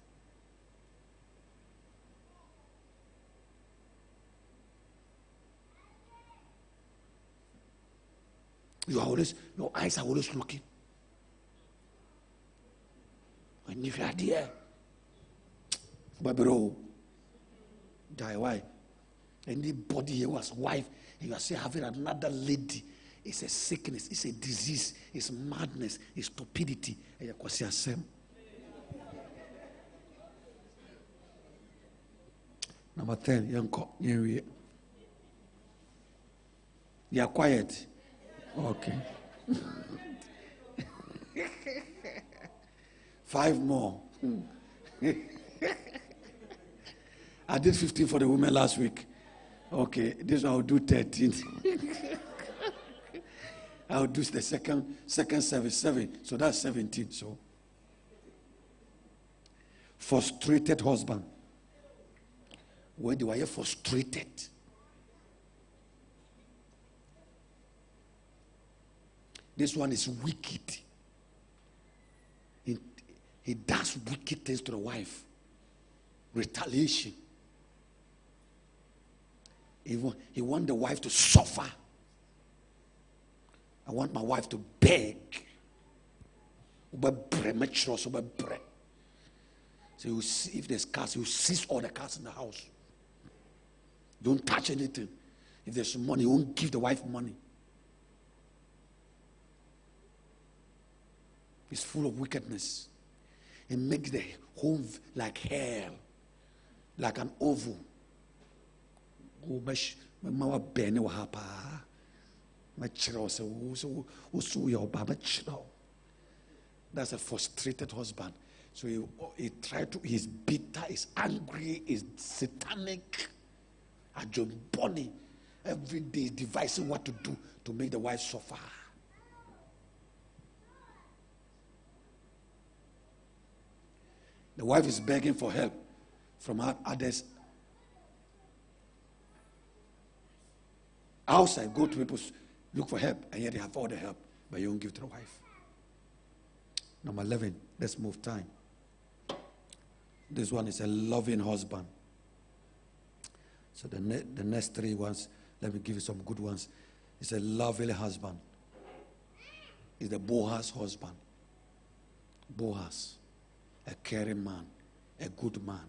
Your eyes are always looking. And if you are there, bro, die why? Anybody here was wife, and you are still having another lady, it's a sickness, it's a disease, it's madness, it's stupidity. And you can see same. Number 10, you are quiet. Okay. 5 more. I did 15 for the women last week. Okay, this one I'll do 13. I'll do the second service 7. So that's 17. So frustrated husband. When they were frustrated. This one is wicked. He does wicked things to the wife. Retaliation. He wants the wife to suffer. I want my wife to beg. So you see, if there's cars, you seize all the cars in the house. Don't touch anything. If there's money, you won't give the wife money. It's full of wickedness. It makes the home like hell, like an oval. That's a frustrated husband. So he tried to, he's bitter, he's angry, he's satanic. Every day he's devising what to do to make the wife suffer. The wife is begging for help from others outside. Go to people, look for help, and yet they have all the help, but you don't give to the wife. Number 11, let's move time. This one is a loving husband. So the next three ones, let me give you some good ones. It's a loving husband. It's the Boaz husband. Boaz, a caring man, a good man.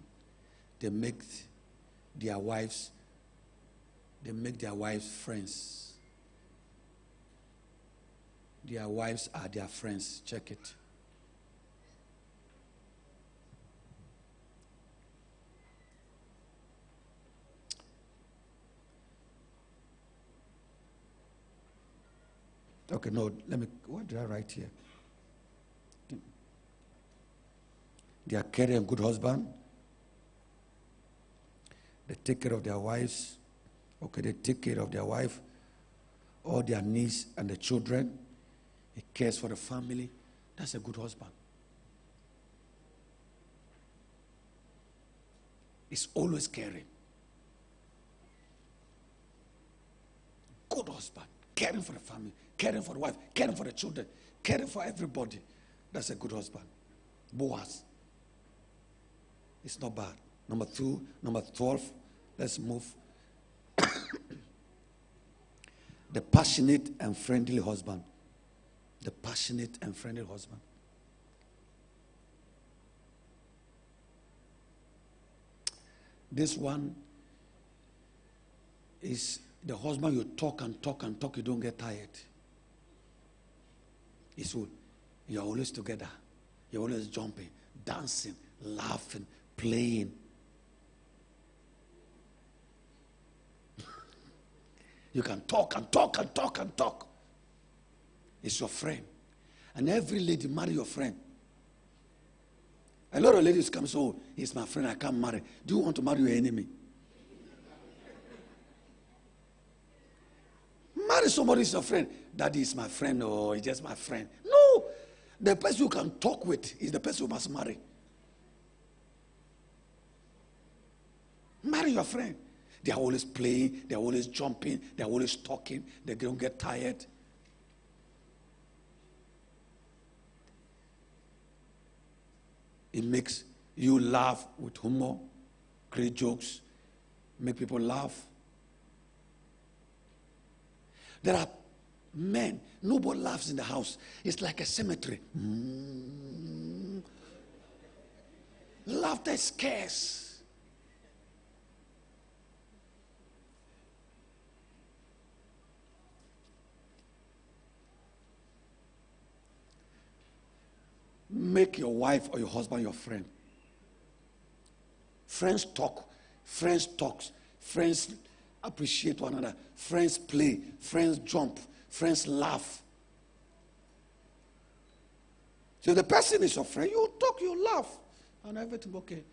They make their wives friends. Their wives are their friends. Check it. Okay, no, what did I write here? They are caring and good husband. They take care of their wives. Okay, they take care of their wife, all their needs and the children. He cares for the family. That's a good husband. He's always caring. Good husband. Caring for the family, caring for the wife, caring for the children, caring for everybody. That's a good husband. Boaz. It's not bad. Number 12. Let's move. The passionate and friendly husband. The passionate and friendly husband. This one is the husband. You talk and talk and talk, you don't get tired. It's good. You're always together. You're always jumping, dancing, laughing, playing. You can talk and talk and talk and talk. It's your friend. And every lady marry your friend. A lot of ladies come, so he's my friend, I can't marry. Do you want to marry your enemy? Marry somebody who's your friend. Daddy is my friend, or he's just my friend. No. The person you can talk with is the person you must marry. Marry your friend. They are always playing, they are always jumping, they are always talking, they don't get tired. It makes you laugh with humor, create jokes, make people laugh. There are men, nobody laughs in the house. It's like a cemetery. Laughter is scarce. Make your wife or your husband your friend. Friends talk, friends talks, friends appreciate one another, friends play, friends jump, friends laugh. So the person is your friend, you talk, you laugh, and everything okay.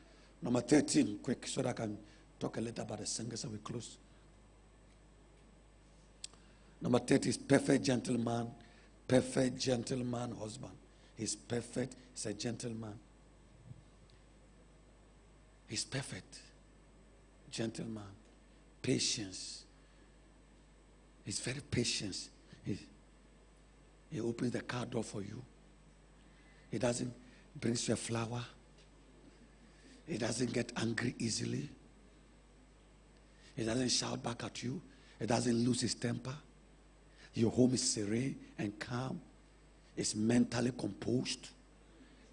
Number 13, quick, so that I can talk a little about the singers and we close. Number 30 is perfect gentleman husband. He's perfect, he's a gentleman. He's perfect, gentleman, patience. He's very patient. He opens the car door for you. He doesn't bring you a flower. He doesn't get angry easily. He doesn't shout back at you. He doesn't lose his temper. Your home is serene and calm. It's mentally composed,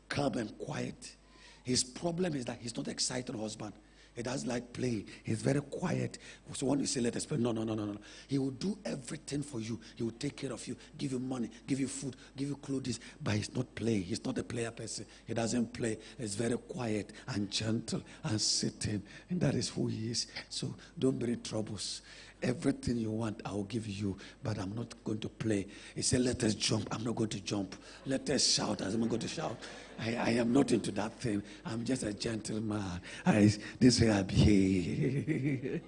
calm and quiet. His problem is that he's not an excited husband. He doesn't like play. He's very quiet. So when you say let us play, no. He will do everything for you. He will take care of you, give you money, give you food, give you clothes. But he's not play. He's not a player person. He doesn't play. He's very quiet and gentle and sitting. And that is who he is. So don't bring troubles. Everything you want, I will give you, but I'm not going to play. He said, let us jump. I'm not going to jump. Let us shout. I'm not going to shout. I am not into that thing. I'm just a gentleman. This way I behave.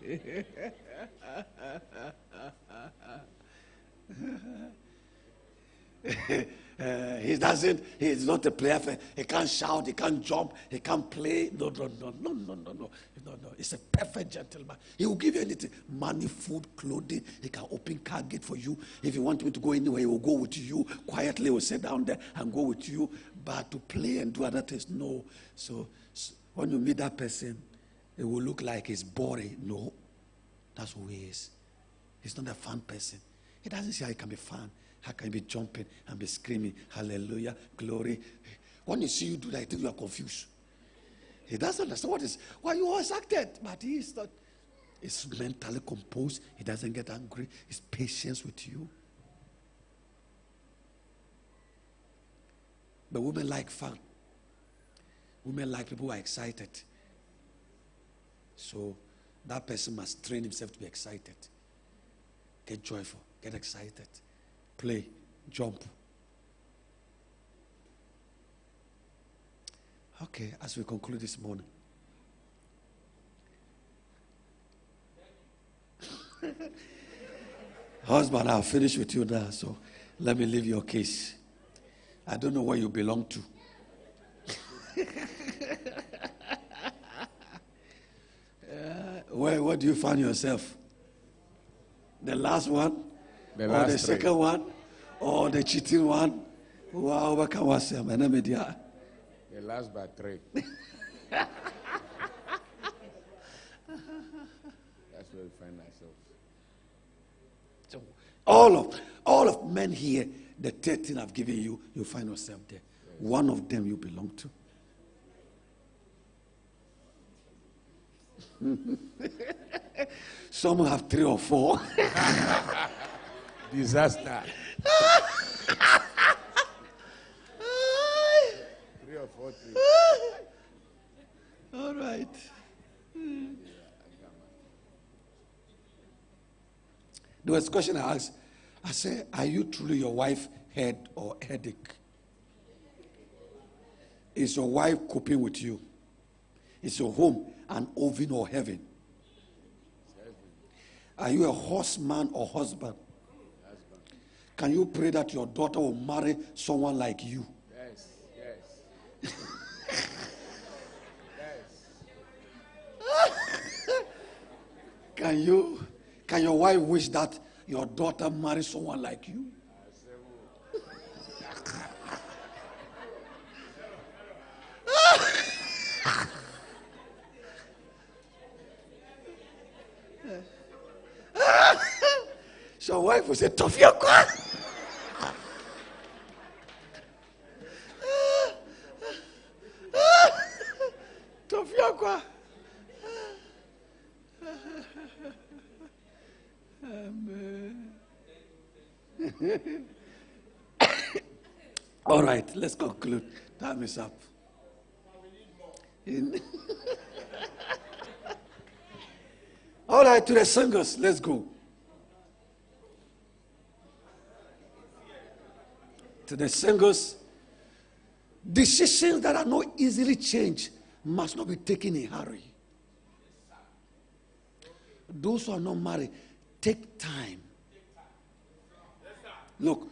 He's not a player. He can't shout, he can't jump, he can't play. No. He's a perfect gentleman. He will give you anything: money, food, clothing. He can open car gate for you. If you want him to go anywhere, he will go with you. Quietly, he will sit down there and go with you. But to play and do other things, no. So when you meet that person, it will look like he's boring. No, that's who he is. He's not a fun person. He doesn't see how he can be fun. How can you be jumping and be screaming, hallelujah, glory? When you see you do that, I think you are confused. He doesn't understand why you always acted. But he is not. He's mentally composed. He doesn't get angry. He's patient with you. But women like fun. Women like people who are excited. So that person must train himself to be excited. Get joyful. Get excited. Play, jump. Okay, as we conclude this morning. Husband, I'll finish with you now, so let me leave your case. I don't know where you belong to. Where do you find yourself? The last one? The or last the three. second one? Or the cheating one? Wow, what can I say? My name is The last but three. That's where we find ourselves. So all of men here, the 13 I've given you, you find yourself there. Yes. One of them you belong to. Some have 3 or 4. Disaster. 3 or 4 things. All right. There was a question I asked. I said, are you truly your wife's head or headache? Is your wife coping with you? Is your home an oven or heaven? Are you a horseman or husband? Can you pray that your daughter will marry someone like you? Yes. Can your wife wish that your daughter marry someone like you? So your wife will say, Tofia kwa. Tofia kwa. Amen. All right, let's conclude. Time is up. All right, to the singers, let's go. To the singers, decisions that are not easily changed must not be taken in a hurry. Those who are not married, take time. Look,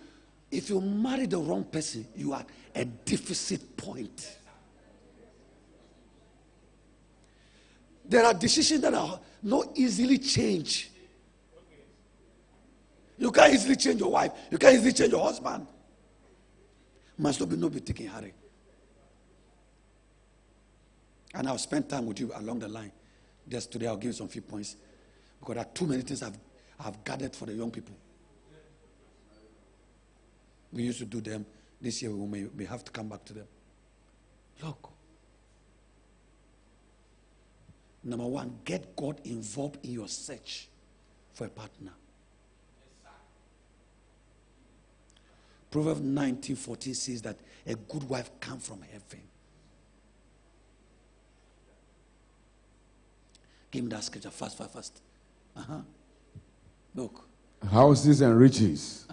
if you marry the wrong person, you are at a deficit point. There are decisions that are not easily changed. You can't easily change your wife. You can't easily change your husband. Must not be taken in a hurry. And I'll spend time with you along the line. Just today I'll give you some few points. Because there are too many things I've gathered for the young people. We used to do them. This year we may have to come back to them. Look. Number one, get God involved in your search for a partner. Proverbs 19:14 says that a good wife comes from heaven. Give me that scripture fast. Look. Houses and riches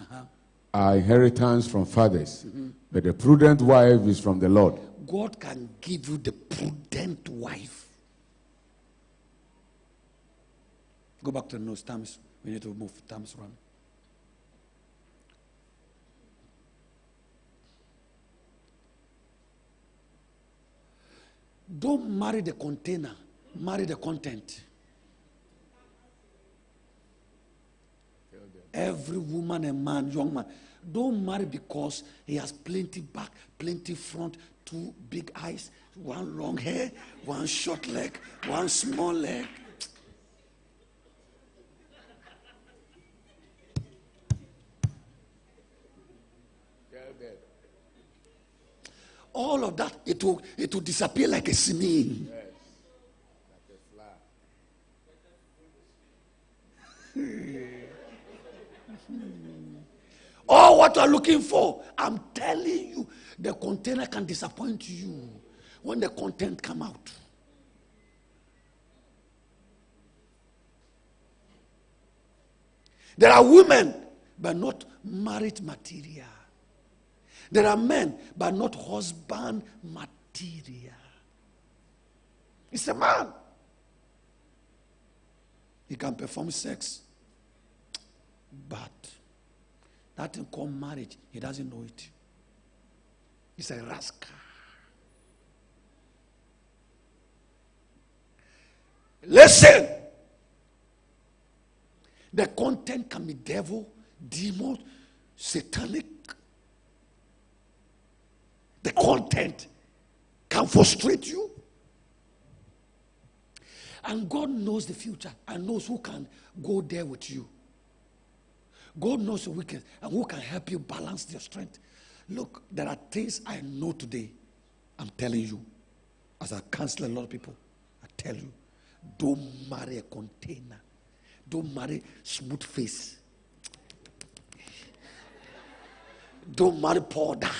are inheritance from fathers, but the prudent wife is from the Lord. God can give you the prudent wife. Go back to the notes. Times, we need to move. Times run. Don't marry the container, marry the content. Every woman and man, young man, don't marry because he has plenty back, plenty front, 2 big eyes, 1 long hair, 1 short leg, 1 small leg. All of that, it will disappear like a sneeze. Yes. Like a flower. All what you are looking for, I'm telling you, the container can disappoint you when the content come out. There are women, but not married material. There are men, but not husband material. It's a man. He can perform sex, but that thing called marriage, he doesn't know it. He's a rascal. Listen. The content can be devil, demon, satanic. The content can frustrate you. And God knows the future and knows who can go there with you. God knows your weakness and who can help you balance your strength. Look, there are things I know today. I'm telling you, as I counsel a lot of people, I tell you, don't marry a container. Don't marry smooth face. Don't marry powder.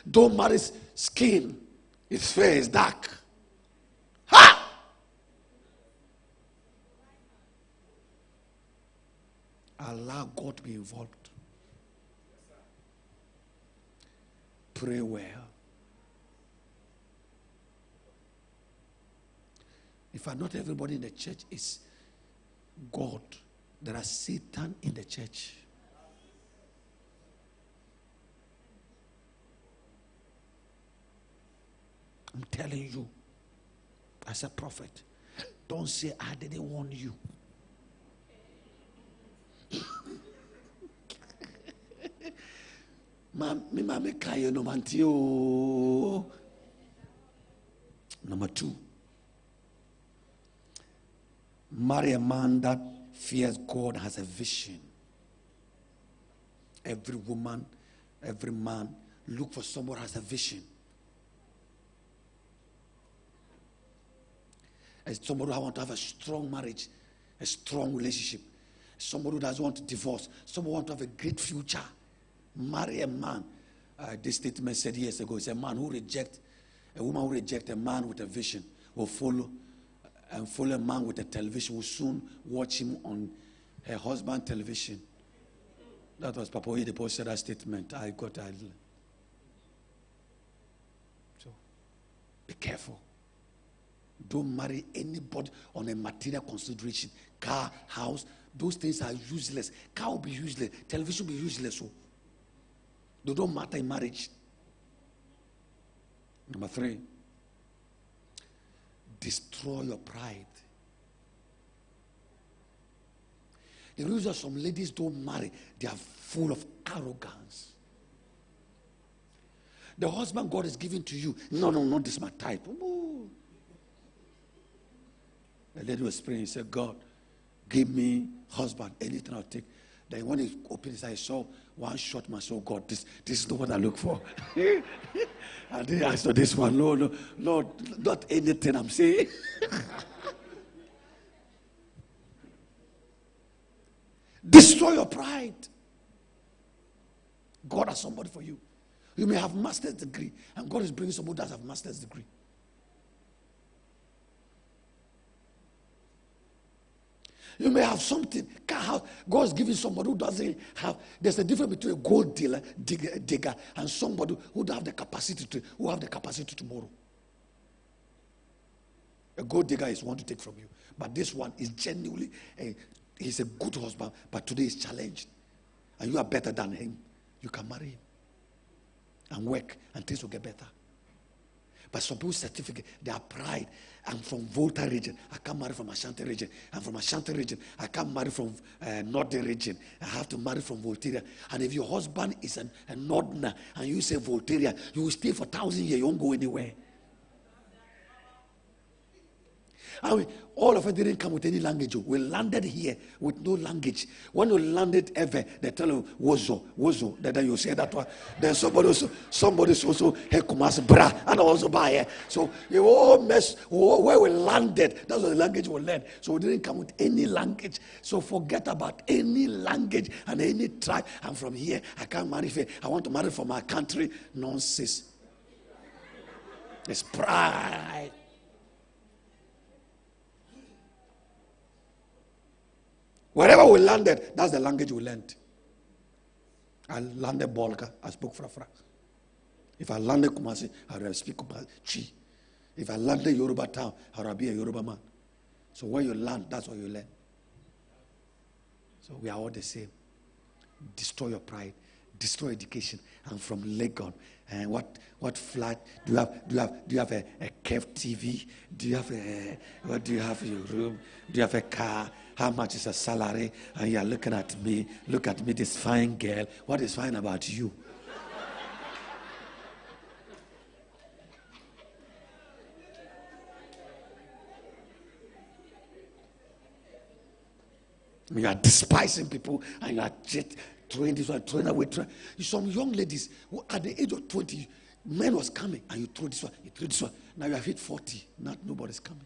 Don't marry skin. It's fair, it's dark. Ha! Allow God to be involved. Pray well. In fact, not everybody in the church is God. There are Satan in the church. I'm telling you, as a prophet, don't say I didn't warn you. Number 2, marry a man that fears God and has a vision. Every woman, every man, look for someone who has a vision. As somebody who wants to have a strong marriage, a strong relationship, somebody who doesn't want to divorce, somebody who wants to have a great future. Marry a man. This statement said years ago, it's a woman who rejects a man with a vision will follow a man with a television, will soon watch him on her husband's television. That was Papa Oyedepo said that statement. I got that. So, be careful. Don't marry anybody on a material consideration. Car, house, those things are useless. Car will be useless. Television will be useless. So they don't matter in marriage. Number 3, destroy your pride. The reason some ladies don't marry, they are full of arrogance. The husband God is giving to you, no, not this my type. Ooh. The lady was praying, he said, God, give me husband, anything I'll take. Then when he opened his eyes, I saw one short man. So God, this is not what I look for. And then I saw this one. No, not anything I'm saying. Destroy your pride. God has somebody for you. You may have master's degree, and God is bringing somebody that has a master's degree. You may have something. God is giving somebody who doesn't have. There's a difference between a gold digger and somebody who have the capacity tomorrow. A gold digger is one to take from you, but this one is genuinely he's a good husband, but today he's challenged, and you are better than him, you can marry him and work, and things will get better. But some people's certificate, they are pride. I'm from Volta region. I can't marry from Ashanti region. I'm from Ashanti region. I can't marry from Northern region. I have to marry from Voltaria. And if your husband is a Northerner and you say Voltaria, you will stay for 1,000 years. You won't go anywhere. And all of us didn't come with any language. We landed here with no language. When you landed ever, they tell you wozo. Then you say that one. Then somebody also hey kumas bra and also buy here. So you all mess where we landed. That's what the language we learn. So we didn't come with any language. So forget about any language and any tribe. I'm from here. I can't marry here. I want to marry from my country. Nonsense. It's pride. Wherever we landed, that's the language we learned. I landed Bolga, I spoke Frafra. If I landed Kumasi, I would speak Kumasi. If I landed Yoruba town, I would be a Yoruba man. So where you land, that's what you learn. So we are all the same. Destroy your pride, destroy education. I'm from Legon. And what flat do you have? Do you have a curved TV? Do you have what do you have in your room? Do you have a car? How much is a salary? And you are looking at me. Look at me, this fine girl. What is fine about you? You are despising people and you are just throwing this one, throwing away. Some young ladies who at the age of 20, men was coming and you throw this one, you throw this one. Now you have hit 40, nobody's coming.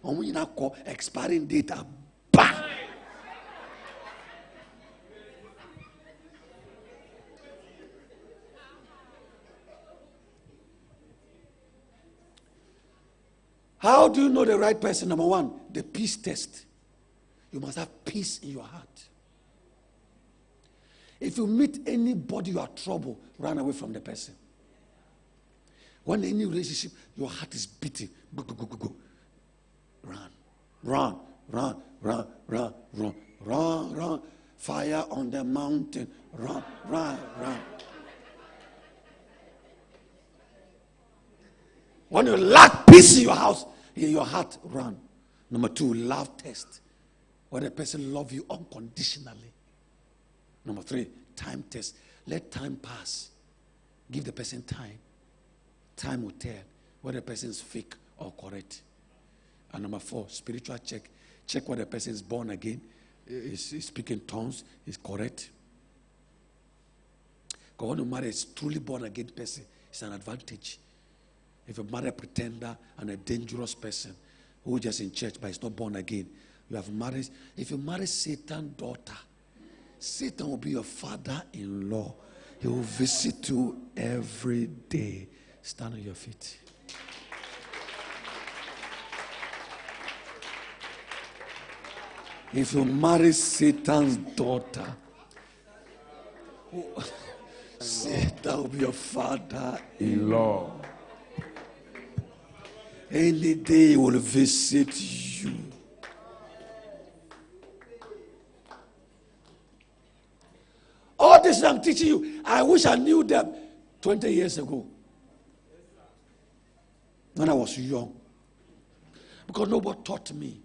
And when you now call expiring data, bang! How do you know the right person? Number one, the peace test. You must have peace in your heart. If you meet anybody you are trouble, run away from the person. When any relationship, your heart is beating, go. Run. Fire on the mountain. Run. When you lack peace in your house, in your heart, run. Number two, love test. When a person loves you unconditionally. Number three, time test. Let time pass. Give the person time. Time will tell whether the person is fake or correct. And number four, spiritual check. Check whether the person is born again, is speaking tongues, is correct. Because when you marry a truly born again person, it's an advantage. If you marry a pretender and a dangerous person who is just in church but is not born again, you have married. If you marry Satan's daughter, Satan will be your father-in-law. He will visit you every day. Stand on your feet. If you marry Satan's daughter, Satan will be your father-in-law. Any day he will visit you. All this I'm teaching you, I wish I knew them 20 years ago. When I was young. Because nobody taught me.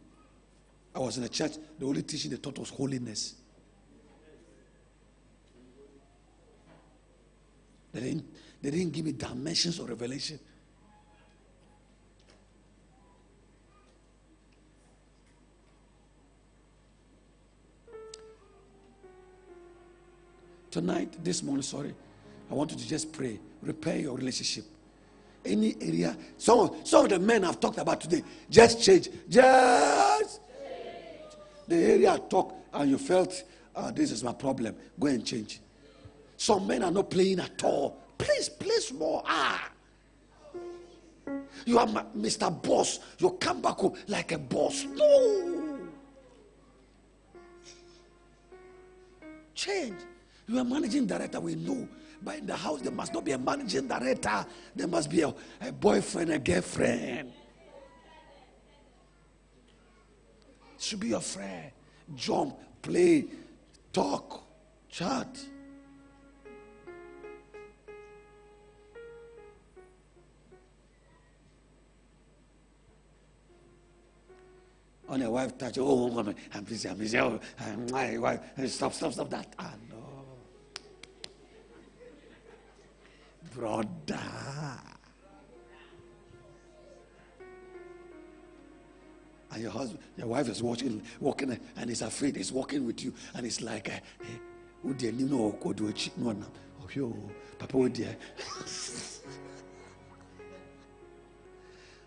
I was in a church, the only teaching they taught was holiness. They didn't give me dimensions of revelation. Tonight, this morning, I want you to just pray. Repair your relationship. Any area. Some of the men I've talked about today, just change. Just change. The area I talk and you felt, this is my problem. Go and change. Some men are not playing at all. Please, play more. You are Mr. Boss. You come back home like a boss. No. Change. You are managing director, we know. But in the house, there must not be a managing director. There must be a boyfriend, a girlfriend. Should be your friend. jump, play, talk, chat. On your wife touch, oh, I'm busy, oh, my wife, stop that. Ah, no. Brother. And your husband, your wife is walking, and he's afraid. He's walking with you, and it's like, hey, who do you know? Go do a cheat no now. Oh, yo, Papa, oh dear.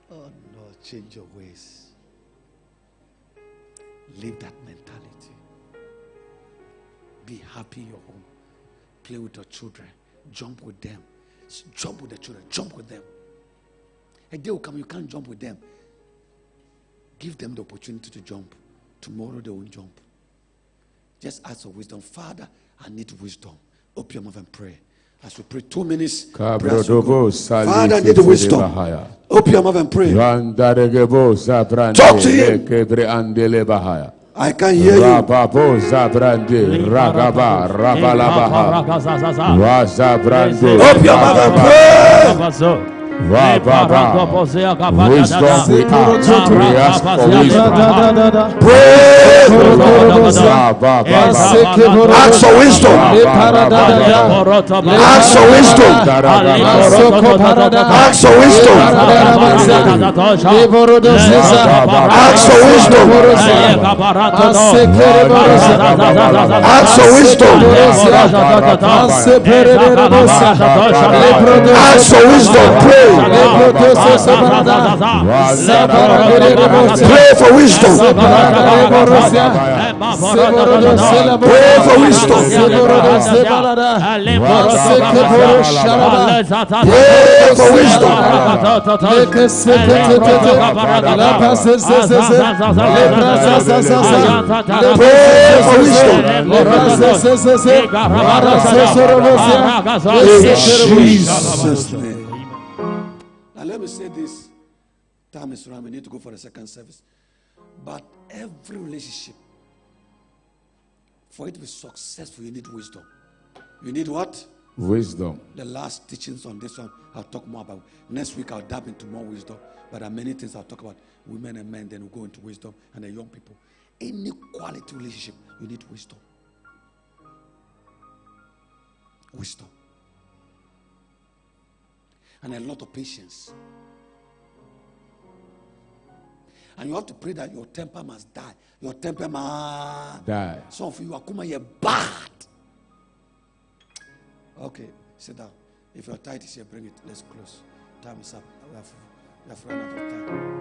Oh no, change your ways. Live that mentality. Be happy in your home. Play with your children. Jump with them. Jump with the children. Jump with them. A day will come, you can't jump with them. Give them the opportunity to jump. Tomorrow they won't jump. Just ask for wisdom. Father, I need wisdom. Open your mouth and pray. As we pray 2 minutes, Father, I need wisdom. Open your mouth and pray. Talk to him. I can hear you. Open your mouth and pray. Wisdom, we ask for wisdom. Ask for wisdom. Ask for wisdom. Ask for wisdom. Ask for wisdom. Ask for wisdom. Ask for wisdom. Pray. Pray for wisdom. Pray for wisdom. Pray for wisdom. Jesus' name. Now let me say this. Time is around. We need to go for the second service. But every relationship, for it to be successful, you need wisdom. You need what? Wisdom. The last teachings on this one, I'll talk more about. Next week, I'll dive into more wisdom. But there are many things I'll talk about. Women and men, then we'll go into wisdom. And the young people. Any quality relationship, you need wisdom. Wisdom. And a lot of patience. And you have to pray that your temper must die. Your temper must die. Some of you are coming here bad. Okay, sit down. If your tithe is here, bring it. Let's close. Time is up. We have run out of time.